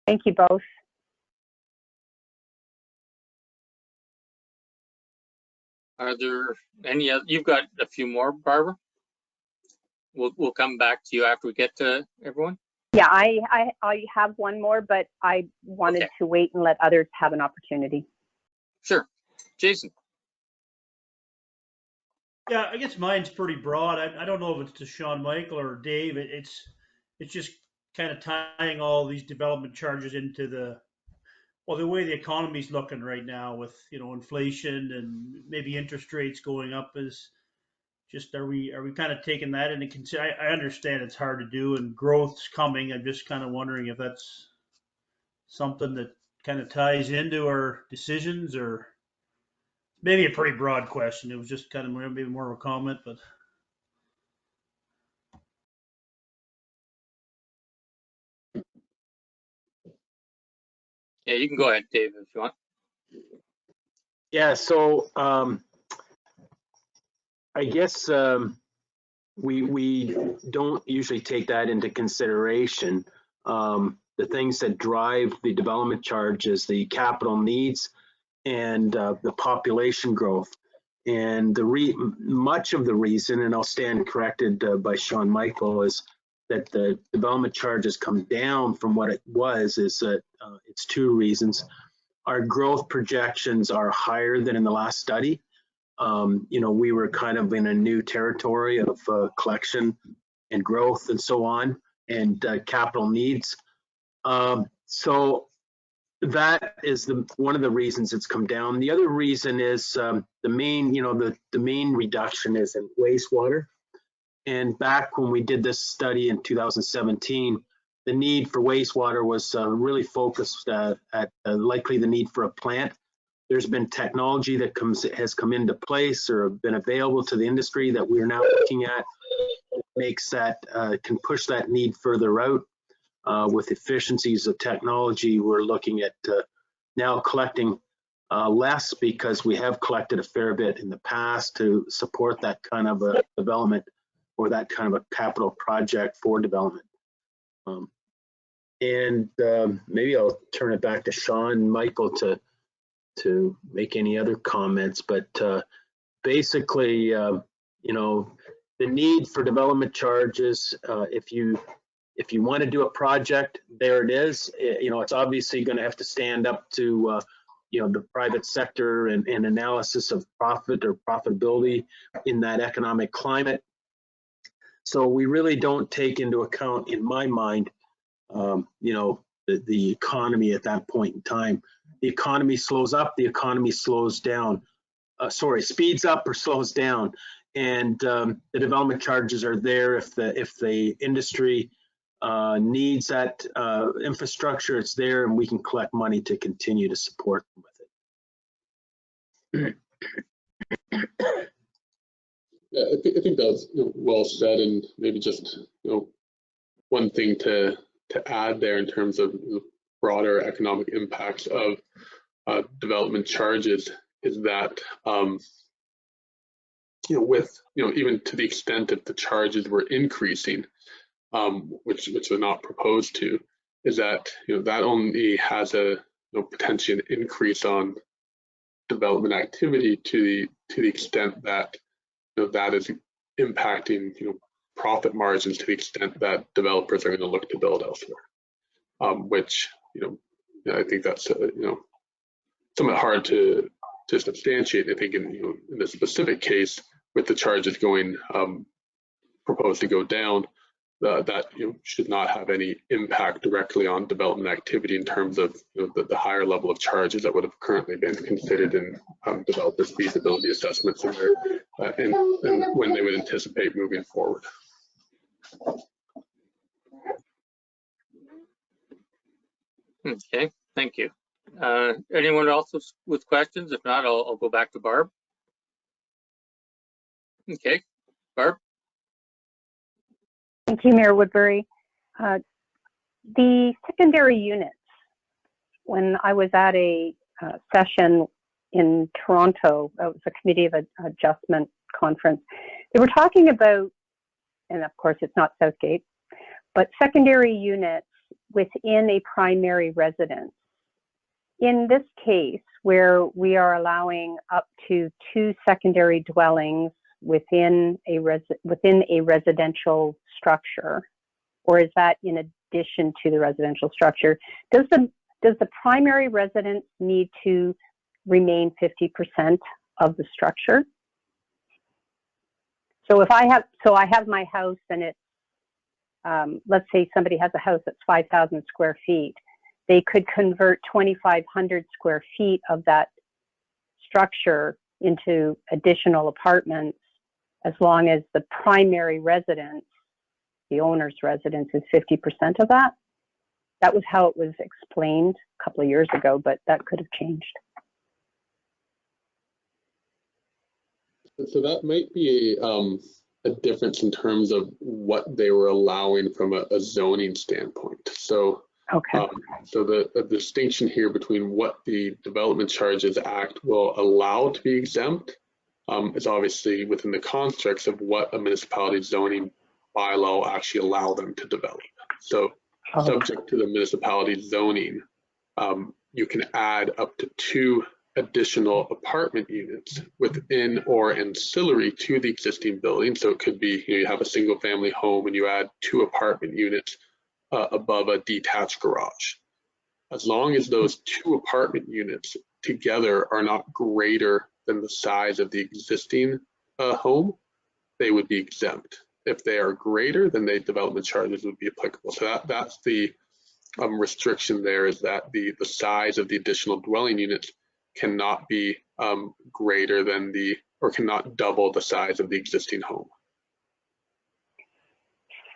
Thank you both. Are there any other? You've got a few more, Barbara. We'll come back to you after we get to everyone. Yeah, I have one more, but I wanted to wait and let others have an opportunity. Sure. Jason. Yeah, I guess mine's pretty broad. I don't know if it's to Sean Michael or Dave. It's just kind of tying all these development charges into the way the economy's looking right now with, inflation and maybe interest rates going up. Is just are we kind of taking that into consideration? I understand it's hard to do and growth's coming. I'm just kind of wondering if that's something that kind of ties into our decisions, or maybe a pretty broad question. It was just kind of maybe more of a comment, but. Yeah, you can go ahead, Dave, if you want. Yeah, so I guess we don't usually take that into consideration. The things that drive the development charges, the capital needs, and the population growth. And much of the reason, and I'll stand corrected by Sean Michael, is that the development charges come down from what it was. Is that it's two reasons. Our growth projections are higher than in the last study. We were kind of in a new territory of collection and growth and so on, and capital needs. So that is one of the reasons it's come down. The other reason is the main reduction is in wastewater. And back when we did this study in 2017, the need for wastewater was really focused at likely the need for a plant. There's been technology that has come into place or been available to the industry that we are now looking at. It makes that can push that need further out. With efficiencies of technology, we're looking at now collecting less because we have collected a fair bit in the past to support that kind of a development or that kind of a capital project for development. Maybe I'll turn it back to Sean Michael to make any other comments, but basically, the need for development charges, if you want to do a project, there it is. It's obviously going to have to stand up to the private sector and analysis of profit or profitability in that economic climate. So we really don't take into account, in my mind, the economy at that point in time. The economy slows up, the economy slows down. Speeds up or slows down. And the development charges are there if the industry needs that infrastructure, it's there, and we can collect money to continue to support them with it. Yeah, I think that's well said, and maybe just one thing to add there in terms of broader economic impacts of development charges is that with even to the extent that the charges were increasing, which they're not proposed to, is that that only has a potential increase on development activity to the extent that that is impacting profit margins to the extent that developers are going to look to build elsewhere, which I think that's somewhat hard to substantiate. I think in the specific case with the charges going proposed to go down, that should not have any impact directly on development activity in terms of the higher level of charges that would have currently been considered in developers' feasibility assessments and when they would anticipate moving forward. Okay, thank you. Anyone else with questions? If not, I'll go back to Barb. Okay, Barb. Thank you, Mayor Woodbury. The secondary units, when I was at a session in Toronto, it was a Committee of Adjustment conference, they were talking about, and of course it's not Southgate, but secondary units within a primary residence. In this case, where we are allowing up to 2 secondary dwellings within a residential structure, or is that in addition to the residential structure? Does the primary residence need to remain 50% of the structure? So if I have my house and it's let's say somebody has a house that's 5,000 square feet, they could convert 2,500 square feet of that structure into additional apartments, as long as the primary residence, the owner's residence, is 50% of that. That was how it was explained a couple of years ago, but that could have changed. So that might be a difference in terms of what they were allowing from a zoning standpoint. So, okay. So the distinction here between what the Development Charges Act will allow to be exempt is obviously within the constructs of what a municipality zoning bylaw will actually allow them to develop. So, subject to the municipality zoning, you can add up to 2 additional apartment units within or ancillary to the existing building. So it could be you have a single family home and you add 2 apartment units above a detached garage. As long as those 2 apartment units together are not greater than the size of the existing home, they would be exempt. If they are greater, then the development charges would be applicable. So that's the restriction there, is that the size of the additional dwelling units cannot be greater than or cannot double the size of the existing home.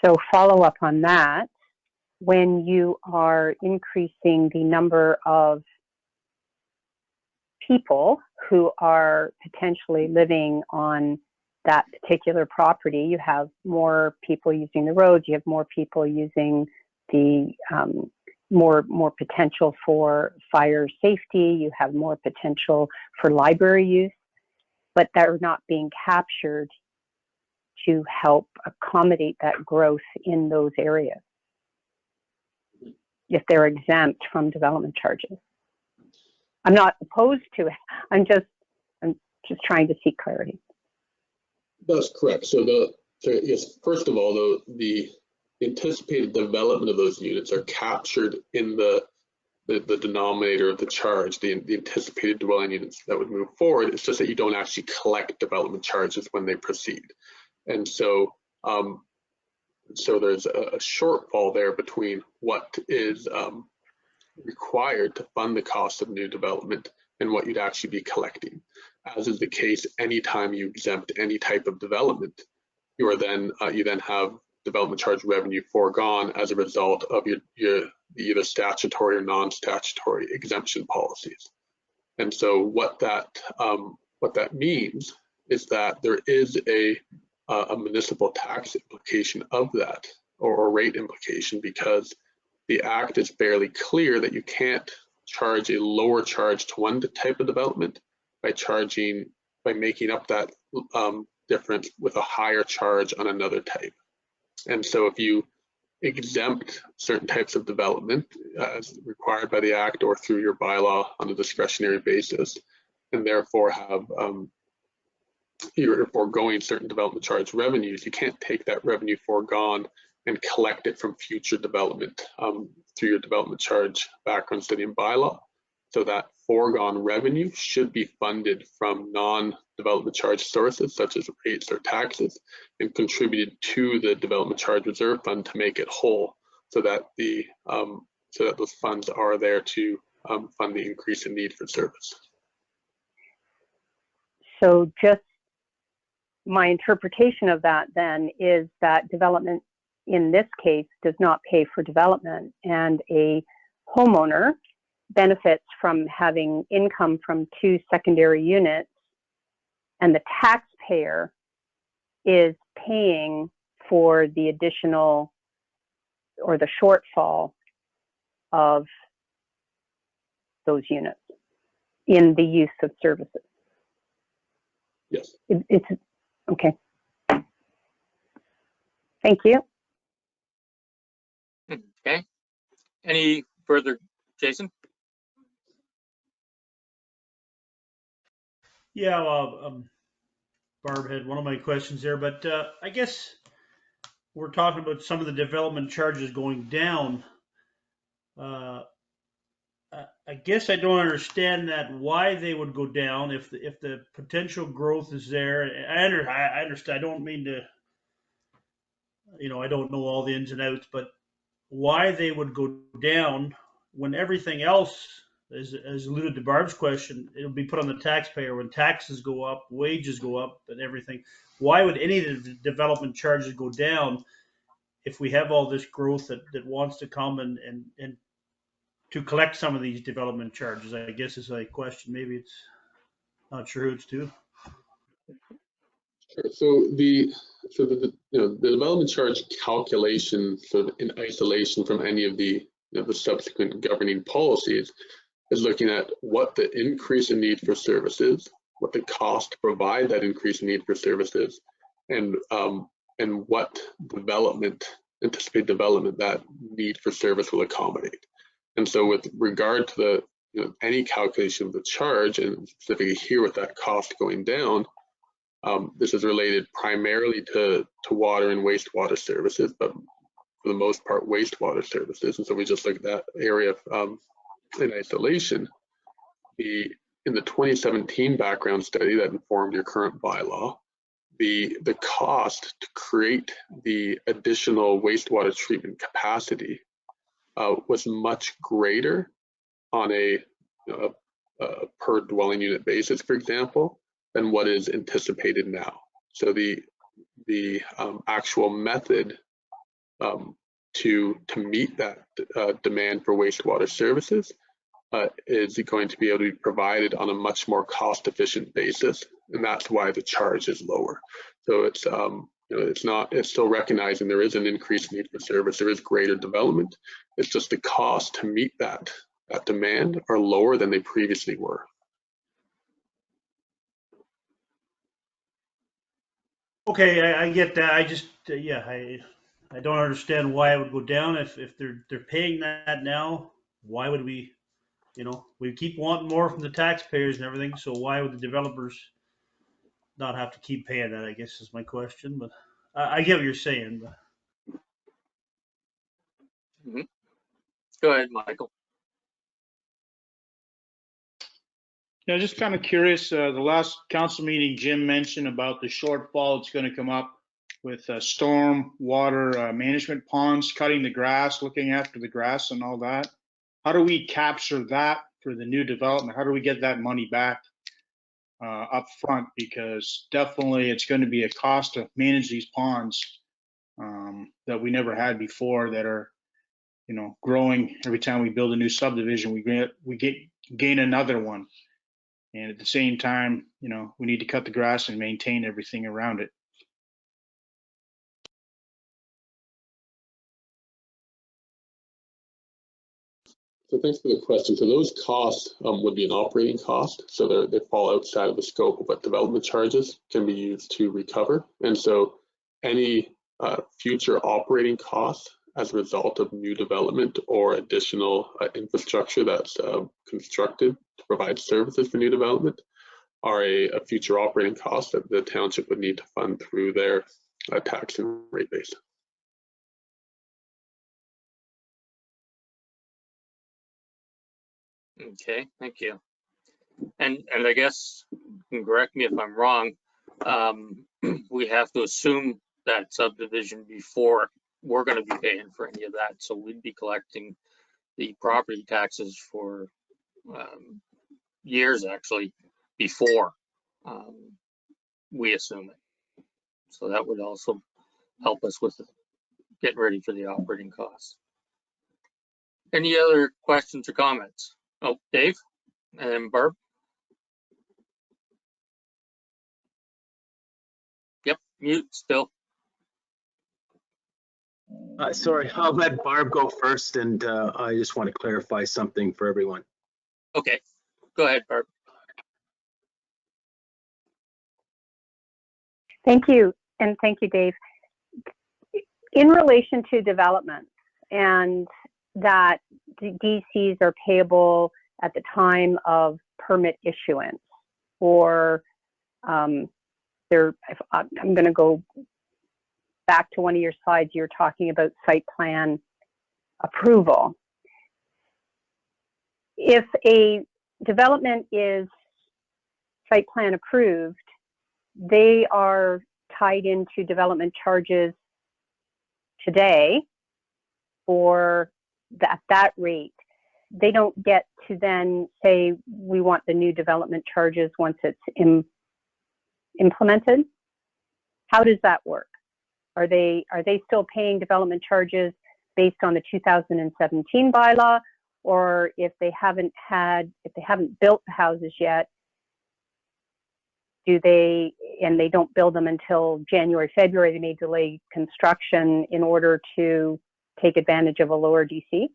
So follow up on that, when you are increasing the number of people who are potentially living on that particular property, you have more people using the roads, you have more people using the more potential for fire safety, you have more potential for library use, but they're not being captured to help accommodate that growth in those areas if they're exempt from development charges. I'm not opposed to it. I'm just trying to seek clarity. That's correct. So yes, first of all, the anticipated development of those units are captured in the denominator of the charge, the anticipated dwelling units that would move forward. It's just that you don't actually collect development charges when they proceed. And so so there's a shortfall there between what is required to fund the cost of new development and what you'd actually be collecting. As is the case, anytime you exempt any type of development, you then have development charge revenue foregone as a result of your either statutory or non-statutory exemption policies. And so what that means is that there is a municipal tax implication of that, or rate implication, because the Act is fairly clear that you can't charge a lower charge to one type of development by making up that difference with a higher charge on another type. And so if you exempt certain types of development as required by the Act or through your bylaw on a discretionary basis, and therefore have you're foregoing certain development charge revenues, you can't take that revenue foregone and collect it from future development through your development charge background study and bylaw. So that foregone revenue should be funded from non-development charge sources such as rates or taxes and contributed to the development charge reserve fund to make it whole, so that those funds are there to fund the increase in need for service. So just my interpretation of that then is that development in this case does not pay for development, and a homeowner benefits from having income from 2 secondary units, and the taxpayer is paying for the additional or the shortfall of those units in the use of services. Yes. It's okay. Thank you. Okay. Any further, Jason? Yeah, well, Barb had one of my questions there, but I guess we're talking about some of the development charges going down. I guess I don't understand that, why they would go down if the potential growth is there. I understand. I don't mean to, I don't know all the ins and outs, but why they would go down when everything else, as alluded to Barb's question, it'll be put on the taxpayer when taxes go up, wages go up, and everything. Why would any of the development charges go down if we have all this growth that wants to come and to collect some of these development charges? I guess is a question. Maybe it's not sure who it's to. Sure. So the development charge calculation, sort of in isolation from any of the the subsequent governing policies, is looking at what the increase in need for services, what the cost to provide that increase in need for services, and what anticipated development that need for service will accommodate. And so with regard to the any calculation of the charge, and specifically here with that cost going down, this is related primarily to water and wastewater services, but for the most part wastewater services. And so we just look at that area in isolation. In the 2017 background study that informed your current bylaw, the cost to create the additional wastewater treatment capacity was much greater on a per dwelling unit basis, for example, than what is anticipated now. So the actual method to meet that demand for wastewater services is going to be able to be provided on a much more cost-efficient basis, and that's why the charge is lower. So it's still recognizing there is an increased need for service, there is greater development. It's just the cost to meet that demand are lower than they previously were. Okay, I get that. I just I don't understand why it would go down if they're paying that now. Why would we? We keep wanting more from the taxpayers and everything. So why would the developers not have to keep paying that? I guess is my question. But I get what you're saying. But. Mm-hmm. Go ahead, Michael. Yeah, just kind of curious. The last council meeting, Jim mentioned about the shortfall that's going to come up with storm water management ponds, cutting the grass, looking after the grass and all that. How do we capture that for the new development? How do we get that money back up front? Because definitely it's going to be a cost to manage these ponds that we never had before, that are growing every time we build a new subdivision. We gain another one. And at the same time, we need to cut the grass and maintain everything around it. So thanks for the question. So those costs would be an operating cost. So they fall outside of the scope of what development charges can be used to recover. And so any future operating costs as a result of new development or additional infrastructure that's constructed to provide services for new development are a future operating cost that the township would need to fund through their tax and rate base. Okay, thank you. And I guess, you can correct me if I'm wrong, we have to assume that subdivision before we're going to be paying for any of that. So we'd be collecting the property taxes for years actually before we assume it. So that would also help us with getting ready for the operating costs. Any other questions or comments? Oh, Dave and Barb. Yep, mute still. Sorry, I'll let Barb go first, and I just want to clarify something for everyone. Okay, go ahead, Barb. Thank you, and thank you, Dave. In relation to development and that DCs are payable at the time of permit issuance, or I'm going to go back to one of your slides. You're talking about site plan approval. If a development is site plan approved, they are tied into development charges today for that rate. They don't get to then say, we want the new development charges once it's implemented. How does that work? Are they still paying development charges based on the 2017 bylaw, or if they haven't built the houses yet, and they don't build them until January, February, they may delay construction in order to take advantage of a lower DC?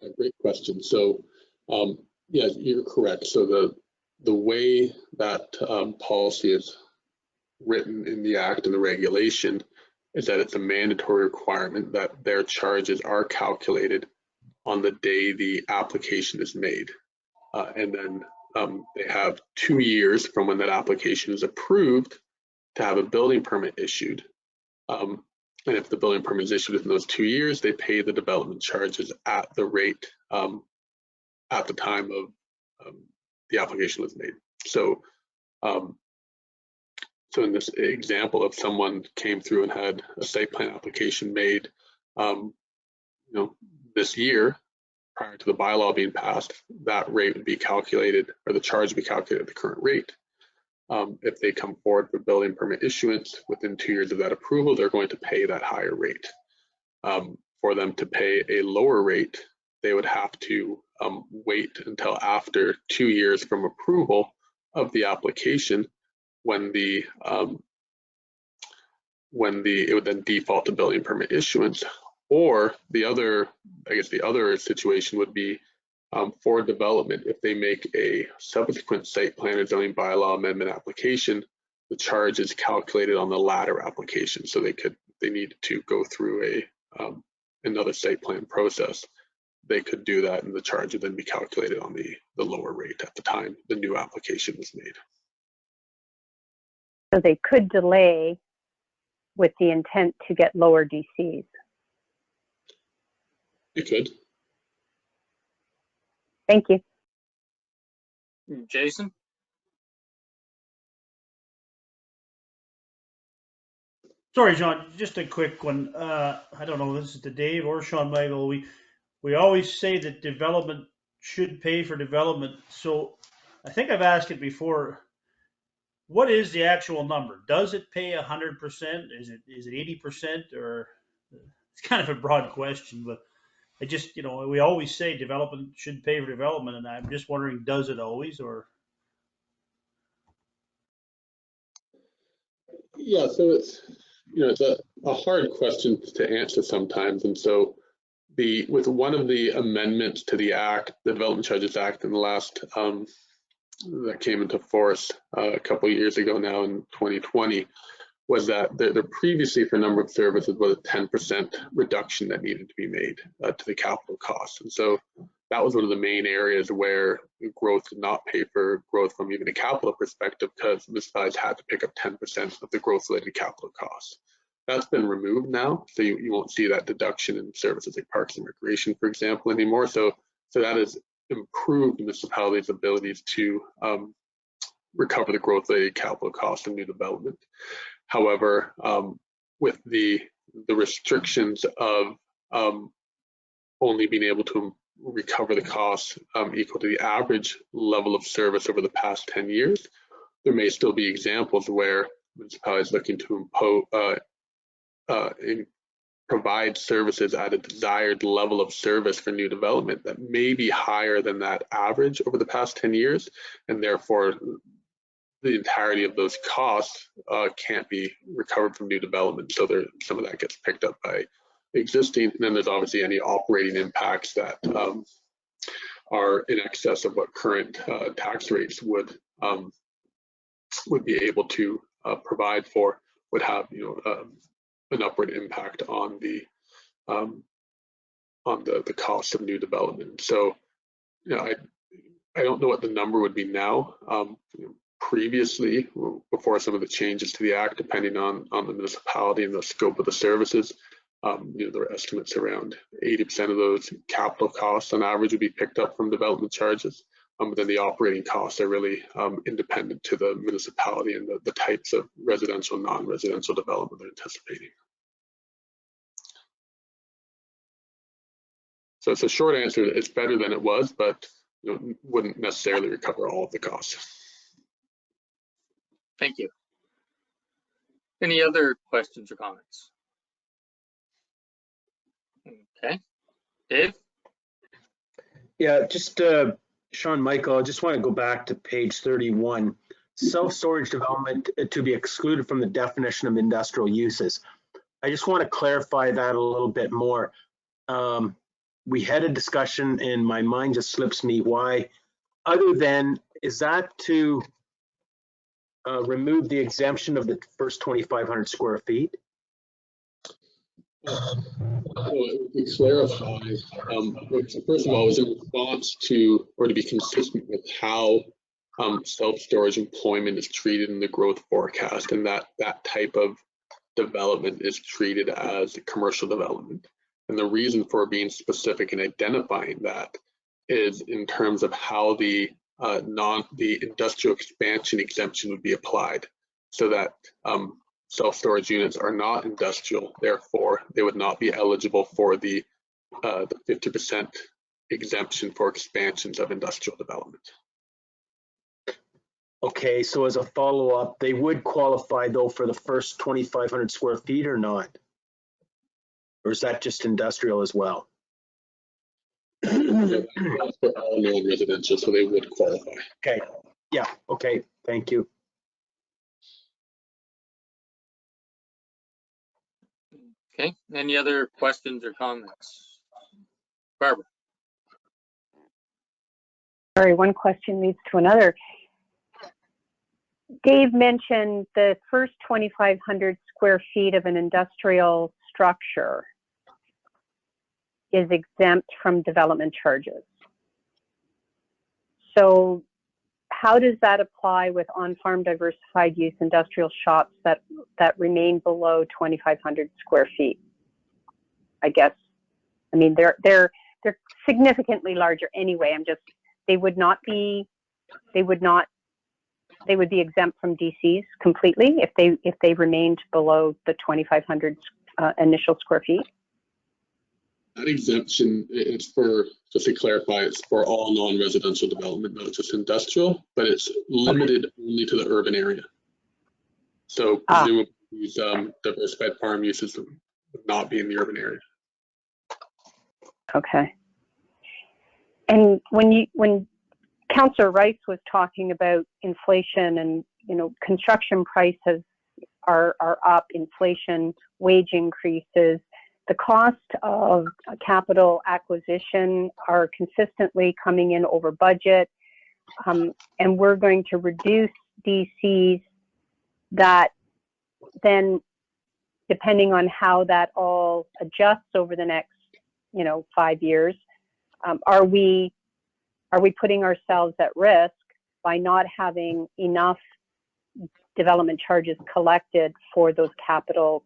A great question. So, yeah, you're correct. So the way that policy is written in the Act and the regulation is that it's a mandatory requirement that their charges are calculated on the day the application is made. And then they have 2 years from when that application is approved to have a building permit issued. And if the building permit is issued within those 2 years, they pay the development charges at the rate at the time of the application was made. So, so in this example, if someone came through and had a site plan application made, this year, prior to the bylaw being passed, that rate would be calculated, or the charge would be calculated at the current rate. If they come forward for building permit issuance within 2 years of that approval, they're going to pay that higher rate. For them to pay a lower rate, they would have to wait until after 2 years from approval of the application, when it would then default to building permit issuance. Or the other situation would be for development, if they make a subsequent site plan or zoning bylaw amendment application, the charge is calculated on the latter application. So they need to go through another site plan process. They could do that, and the charge would then be calculated on the lower rate at the time the new application was made. So they could delay with the intent to get lower DCs. It could. Thank you. Jason? Sorry, John, just a quick one. I don't know if this is to Dave or Sean Michael. We always say that development should pay for development. So I think I've asked it before. What is the actual number? Does it pay 100%? Is it 80%? Or it's kind of a broad question, but I just, we always say development should pay for development, and I'm just wondering, does it always, or? Yeah, so it's a hard question to answer sometimes. And so with one of the amendments to the Act, the Development Charges Act in the last, that came into force a couple of years ago now in 2020, was that there previously for a number of services was a 10% reduction that needed to be made to the capital costs. And so that was one of the main areas where growth did not pay for growth from even a capital perspective, because municipalities had to pick up 10% of the growth-related capital costs. That's been removed now, so you won't see that deduction in services like parks and recreation, for example, anymore. So that has improved municipalities' abilities to recover the growth-related capital costs of new development. However, with the restrictions of only being able to recover the costs equal to the average level of service over the past 10 years, there may still be examples where municipalities looking to provide services at a desired level of service for new development that may be higher than that average over the past 10 years, and therefore the entirety of those costs can't be recovered from new development. So some of that gets picked up by existing, and then there's obviously any operating impacts that are in excess of what current tax rates would be able to provide for, would have an upward impact on the cost of new development. So I don't know what the number would be now. Previously, before some of the changes to the Act, depending on the municipality and the scope of the services, there were estimates around 80% of those capital costs on average would be picked up from development charges. But then the operating costs are really independent to the municipality and the types of residential, non-residential development they're anticipating. So it's a short answer. It's better than it was, but wouldn't necessarily recover all of the costs. Thank you. Any other questions or comments? Okay, Dave? Yeah, just Sean Michael, I just want to go back to page 31. Self-storage development to be excluded from the definition of industrial uses. I just want to clarify that a little bit more. We had a discussion and my mind just slips me why, other than, is that to remove the exemption of the first 2,500 square feet? To clarify, first of all, it was in response to, or to be consistent with how self-storage employment is treated in the growth forecast, and that type of development is treated as a commercial development. And the reason for being specific and identifying that is in terms of how the industrial expansion exemption would be applied, so that self-storage units are not industrial, therefore they would not be eligible for the 50% exemption for expansions of industrial development. Okay, so as a follow-up, they would qualify though for the first 2,500 square feet or not? Or is that just industrial as well? For all non-residential, so they would qualify. Okay, yeah, okay, thank you. Okay, any other questions or comments? Barbara? Sorry, one question leads to another. Dave mentioned the first 2,500 square feet of an industrial structure is exempt from development charges. So how does that apply with on-farm diversified use industrial shops that remain below 2,500 square feet? I guess, I mean, they're significantly larger anyway. They would be exempt from DCs completely if they remained below the 2,500 initial square feet. That exemption, it's for, just to clarify, it's for all non-residential development, not just industrial, but it's limited only to the urban area. So presumably these diversified farm uses would not be in the urban area. Okay. And when Councillor Rice was talking about inflation and construction prices are up, inflation, wage increases. The cost of capital acquisition are consistently coming in over budget, and we're going to reduce DCs that then, depending on how that all adjusts over the next, 5 years, are we putting ourselves at risk by not having enough development charges collected for those capital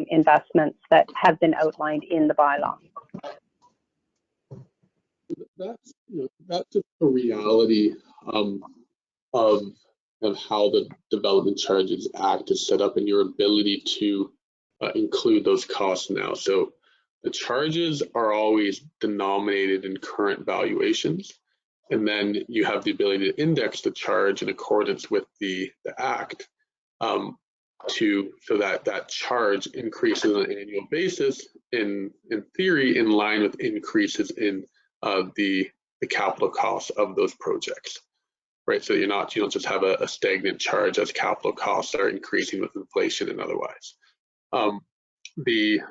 investments that have been outlined in the bylaw? That's just a reality of how the Development Charges Act is set up and your ability to include those costs now. So the charges are always denominated in current valuations, and then you have the ability to index the charge in accordance with the Act so that charge increases on an annual basis in theory in line with increases in the capital costs of those projects, right? So you don't just have a stagnant charge as capital costs are increasing with inflation and otherwise. The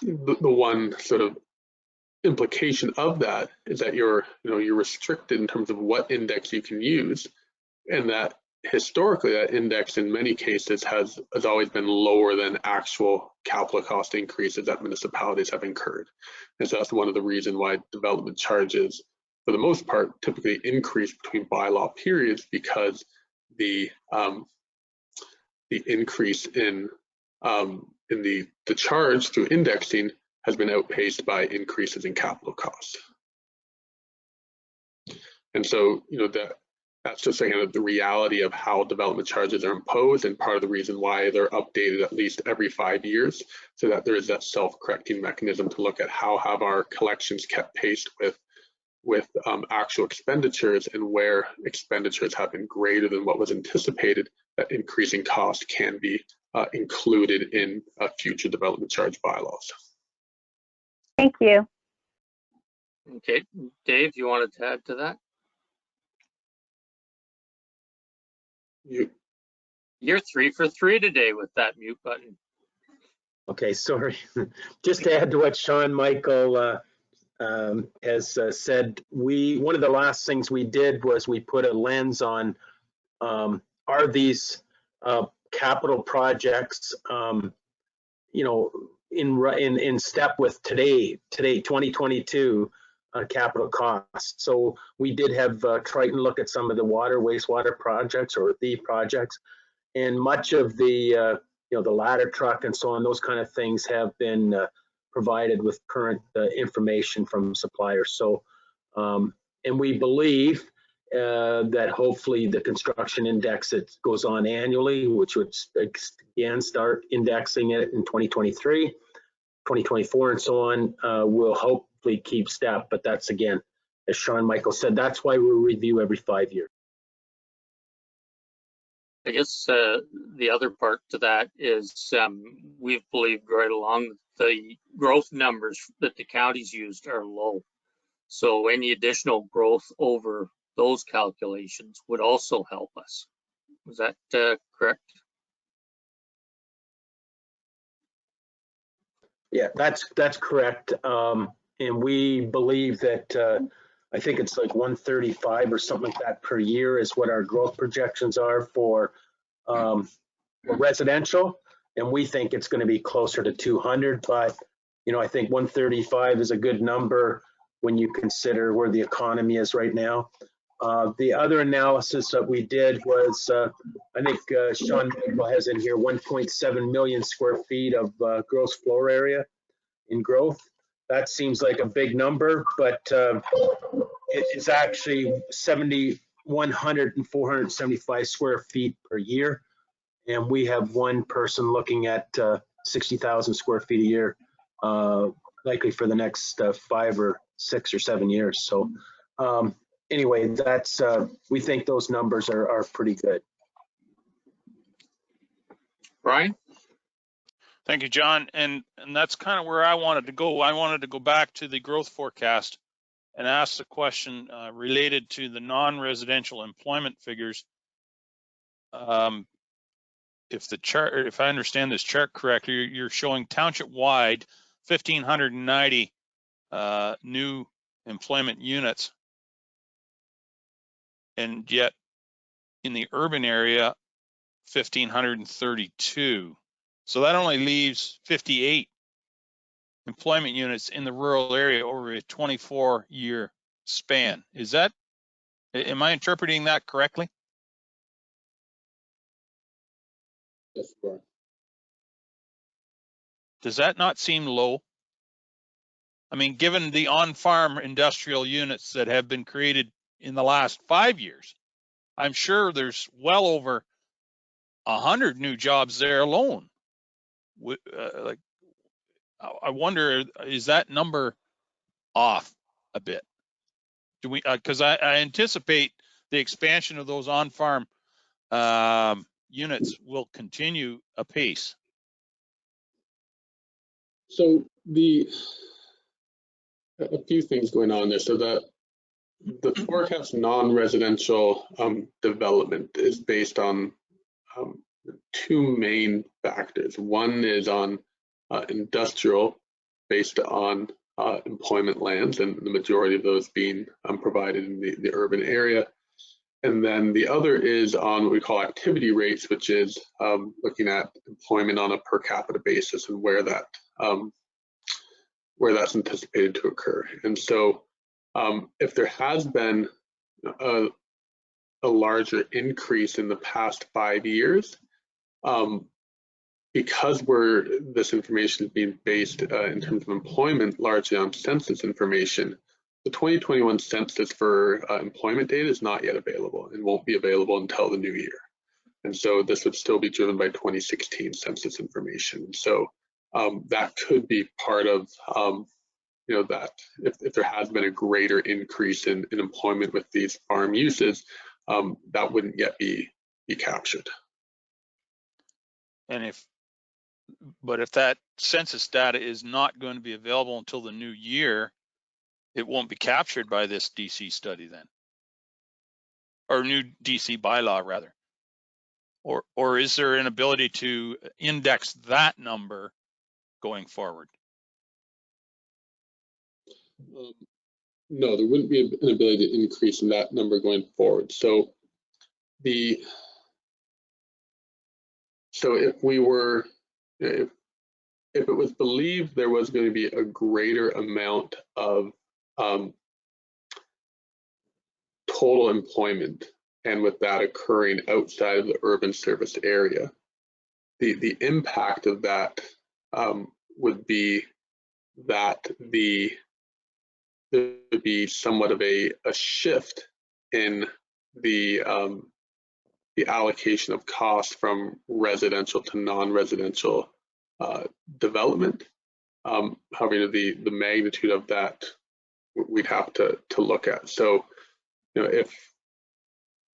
one sort of implication of that is that you're restricted in terms of what index you can use, and that historically that index in many cases has always been lower than actual capital cost increases that municipalities have incurred. And so that's one of the reasons why development charges, for the most part, typically increase between bylaw periods, because the increase in the charge through indexing has been outpaced by increases in capital costs. And so, that's just kind of the reality of how development charges are imposed, and part of the reason why they're updated at least every 5 years, so that there is that self-correcting mechanism to look at how have our collections kept pace with actual expenditures, and where expenditures have been greater than what was anticipated, that increasing cost can be included in future development charge bylaws. Thank you. Okay, Dave, you wanted to add to that? You're 3 for 3 today with that mute button. Okay, sorry. Just to add to what Sean Michael has said, one of the last things we did was we put a lens on are these capital projects, in step with today 2022 capital costs. So we did have Triton look at some of the wastewater projects, or the projects, and much of the the ladder truck and so on, those kind of things have been provided with current information from suppliers. So and we believe that hopefully the construction index that goes on annually, which would again start indexing it in 2023, 2024 and so on, will hopefully keep step. But that's, again, as Sean Michael said, that's why we review every 5 years. I guess the other part to that is we've believed right along the growth numbers that the counties used are low. So any additional growth over those calculations would also help us. Is that correct? Yeah, that's correct. And we believe that I think it's like 135 or something like that per year is what our growth projections are for residential. And we think it's going to be closer to 200, but I think 135 is a good number when you consider where the economy is right now. The other analysis that we did was, I think Sean Michael has in here 1.7 million square feet of gross floor area in growth. That seems like a big number, but it is actually 7,100 and 475 square feet per year. And we have one person looking at 60,000 square feet a year, likely for the next 5 or 6 or 7 years. So anyway, that's we think those numbers are pretty good. Brian? Thank you, John. And that's kind of where I wanted to go. I wanted to go back to the growth forecast and ask the question related to the non-residential employment figures. if the chart, if I understand this chart correctly, you're showing township-wide 1,590 new employment units, and yet in the urban area, 1,532. So that only leaves 58 employment units in the rural area over a 24-year span. Is that, am I interpreting that correctly? Yes, you are. Does that not seem low? I mean, given the on-farm industrial units that have been created in the last 5 years, I'm sure there's well over 100 new jobs there alone. Like, I wonder, is that number off a bit? Do we, because I anticipate the expansion of those on-farm units will continue apace. So a few things going on there. So the forecast non-residential development is based on two main factors. One is on industrial, based on employment lands, and the majority of those being provided in the urban area. And then the other is on what we call activity rates, which is looking at employment on a per capita basis and where that's anticipated to occur. And so if there has been a larger increase in the past 5 years, because this information is being based in terms of employment largely on census information, the 2021 census for employment data is not yet available and won't be available until the new year. And so this would still be driven by 2016 census information. So that could be part of, that if there has been a greater increase in employment with these farm uses, that wouldn't yet be captured. And but if that census data is not going to be available until the new year, it won't be captured by this DC study then, or new DC bylaw rather. Or is there an ability to index that number going forward? No, there wouldn't be an ability to increase in that number going forward. So if it was believed there was going to be a greater amount of total employment, and with that occurring outside of the urban service area, the impact of that would be that there would be somewhat of a shift in the allocation of costs from residential to non-residential development. However, the magnitude of that we'd have to look at. So,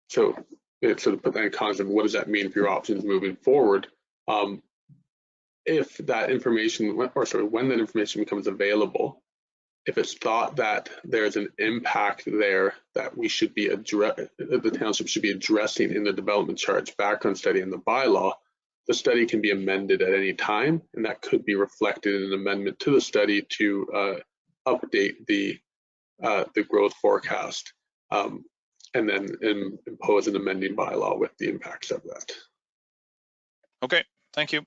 so to put that in context, what does that mean for your options moving forward? If that information, when that information becomes available, if it's thought that there's an impact there that we should be the township should be addressing in the development charge background study and the bylaw, the study can be amended at any time, and that could be reflected in an amendment to the study to update the growth forecast, and then impose an amending bylaw with the impacts of that. Okay, thank you.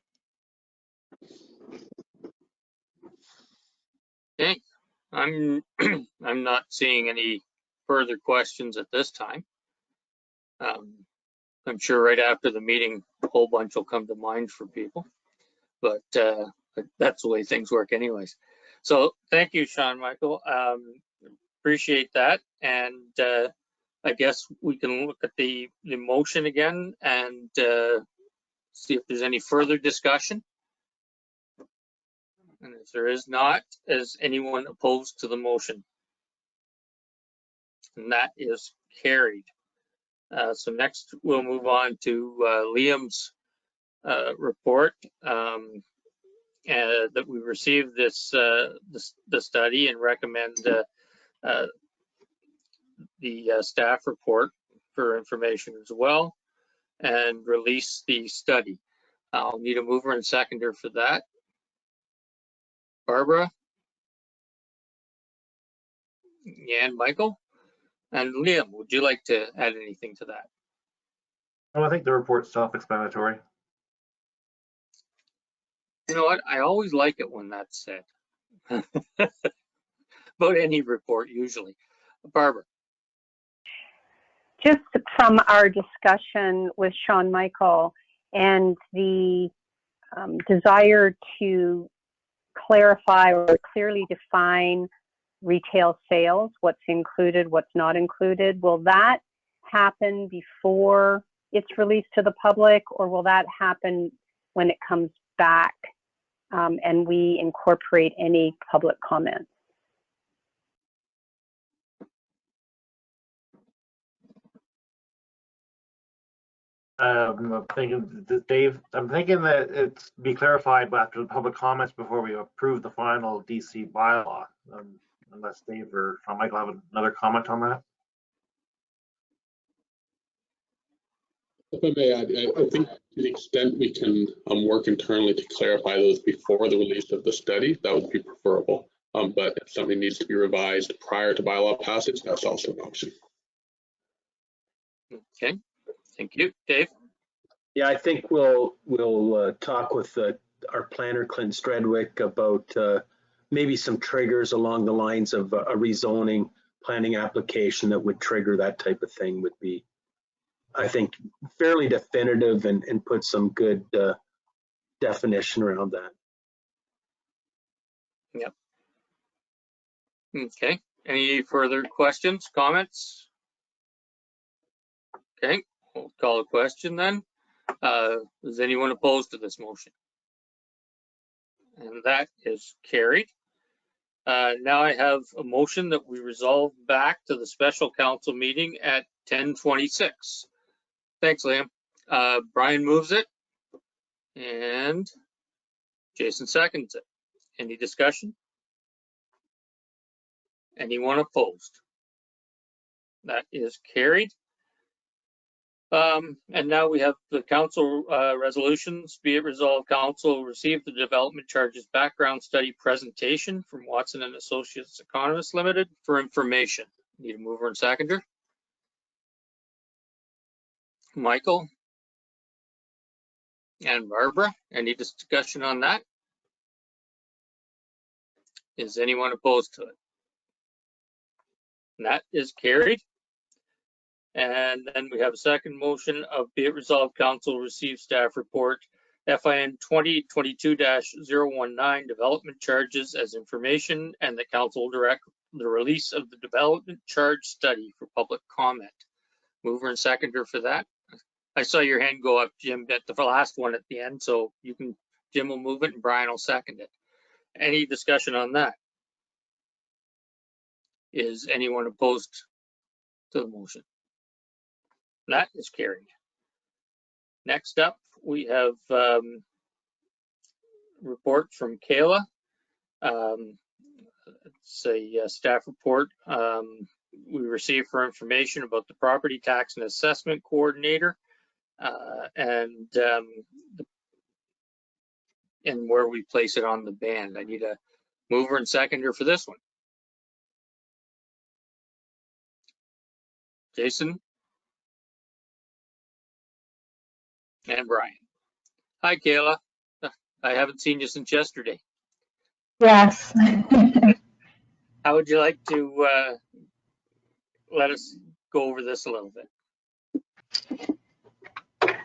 Okay, I'm not seeing any further questions at this time. I'm sure right after the meeting, a whole bunch will come to mind for people, but that's the way things work anyways. So thank you, Sean Michael. Appreciate that. And I guess we can look at the motion again and see if there's any further discussion. And if there is not, is anyone opposed to the motion? And that is carried. So next we'll move on to Liam's report, that we received the study and recommend the staff report for information as well, and release the study. I'll need a mover and seconder for that. Barbara? And Michael? And Liam, would you like to add anything to that? Oh, I think the report's self-explanatory. You know what? I always like it when that's said. About any report, usually. Barbara? Just from our discussion with Sean Michael and the desire to clarify or clearly define retail sales, what's included, what's not included, will that happen before it's released to the public, or will that happen when it comes back and we incorporate any public comments? I'm thinking, Dave, I'm thinking that it's be clarified after the public comments before we approve the final DC bylaw. Unless Dave or Sean Michael have another comment on that. If I may add, I think to the extent we can work internally to clarify those before the release of the study, that would be preferable. But if something needs to be revised prior to bylaw passage, that's also an option. Okay, thank you. Dave? Yeah, I think we'll talk with our planner, Clint Stredwick, about maybe some triggers along the lines of a rezoning planning application that would trigger that type of thing would be, I think, fairly definitive and put some good definition around that. Yep. Okay, any further questions, comments? Okay, we'll call a question then. Is anyone opposed to this motion? And that is carried. Now I have a motion that we resolve back to the special council meeting at 10:26. Thanks, Liam. Brian moves it and Jason seconds it. Any discussion? Anyone opposed? That is carried. And now we have the council resolutions. Be it resolved, council received the development charges background study presentation from Watson and Associates Economists Limited for information. Need a mover and seconder. Michael and Barbara, any discussion on that? Is anyone opposed to it? And that is carried. And then we have a second motion of be it resolved, council receive staff report FIN 2022-019 development charges as information, and the council will direct the release of the development charge study for public comment. Mover and seconder for that. I saw your hand go up, Jim, at the last one at the end, so you can, Jim will move it and Brian will second it. Any discussion on that? Is anyone opposed to the motion? That is carried. Next up, we have report from Kayla. It's a staff report we received for information about the property tax and assessment coordinator and where we place it on the band. I need a mover and seconder for this one. Jason and Brian. Hi, Kayla. I haven't seen you since yesterday. Yes. How would you like to let us go over this a little bit?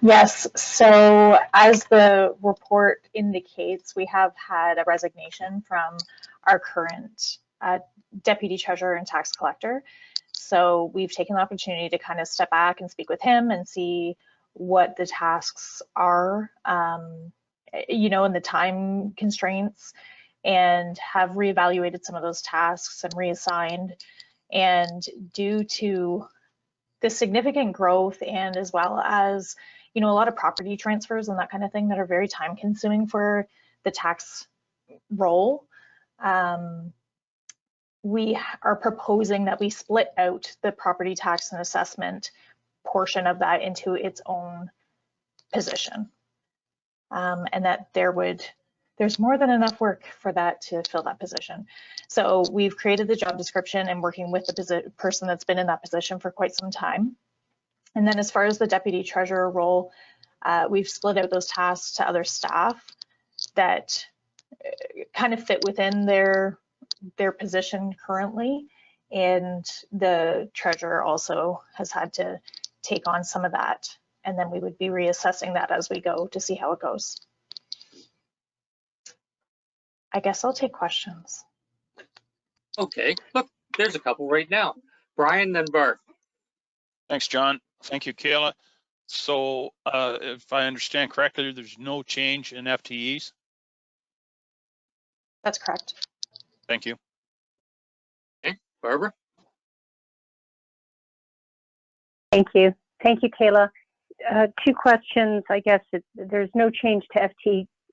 Yes, so as the report indicates, we have had a resignation from our current deputy treasurer and tax collector. So we've taken the opportunity to kind of step back and speak with him and see what the tasks are, you know, and the time constraints, and have reevaluated some of those tasks and reassigned. And due to the significant growth, and as well as, you know, a lot of property transfers and that kind of thing that are very time consuming for the tax role, we are proposing that we split out the property tax and assessment portion of that into its own position. and that there's more than enough work for that to fill that position. So we've created the job description and working with the person that's been in that position for quite some time. And then as far as the deputy treasurer role, we've split out those tasks to other staff that kind of fit within their position currently. And the treasurer also has had to take on some of that. And then we would be reassessing that as we go to see how it goes. I guess I'll take questions. Okay, look, there's a couple right now. Brian, then Bart. Thanks, John. Thank you, Kayla. So if I understand correctly, there's no change in FTEs? That's correct. Thank you. Okay, Barbara? Thank you. Thank you, Kayla. Two questions. I guess there's no change to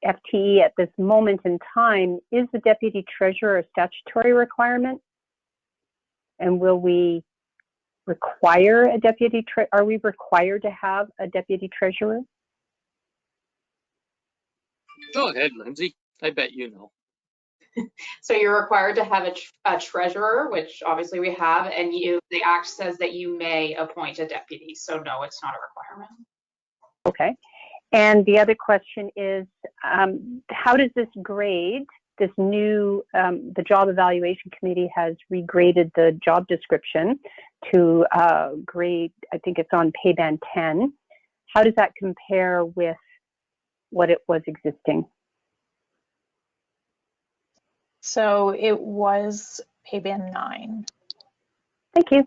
FTE at this moment in time. Is the deputy treasurer a statutory requirement? And will we require a deputy are we required to have a deputy treasurer? Go ahead, Lindsay. I bet you know. So you're required to have a treasurer, which obviously we have, and the act says that you may appoint a deputy. So no, it's not a requirement. Okay. And the other question is, how does this grade, this new, the job evaluation committee has regraded the job description to grade, I think it's on pay band 10. How does that compare with what it was existing? So it was pay band 9. Thank you.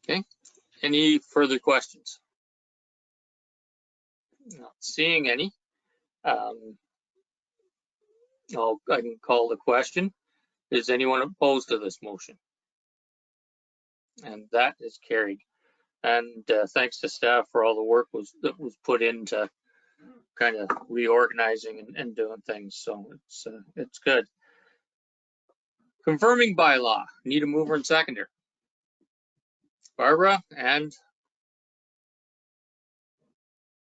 Okay. Any further questions? Not seeing any. I can call the question. Is anyone opposed to this motion? And that is carried. And thanks to staff for all the work that was put into kind of reorganizing and doing things. So it's good. Confirming bylaw. Need a mover and seconder. Barbara and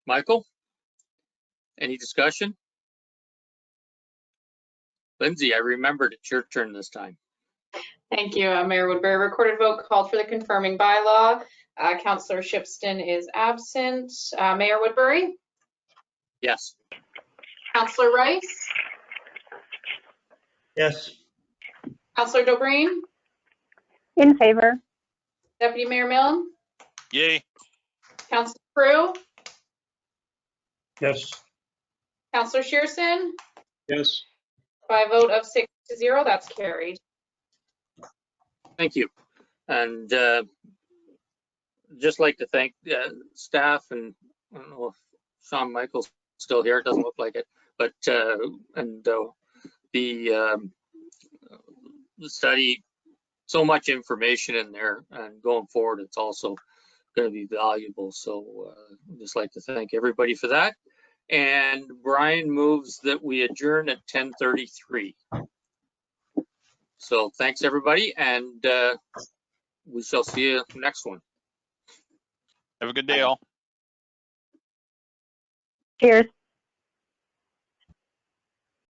Michael. Any discussion? Lindsay, I remembered it's your turn this time. Thank you, Mayor Woodbury. Recorded vote called for the confirming bylaw. Councillor Shipston is absent. Mayor Woodbury? Yes. Councillor Rice? Yes. Councillor Dobreen? In favor. Deputy Mayor Milne? Yay. Councillor Crew? Yes. Councillor Shearson? Yes. By a vote of 6-0, that's carried. Thank you. And just like to thank staff, and I don't know if Sean Michael's still here, it doesn't look like it, but the study, so much information in there, and going forward it's also going to be valuable. So just like to thank everybody for that. And Brian moves that we adjourn at 10:33. So thanks everybody, and we shall see you next one. Have a good day, all. Cheers.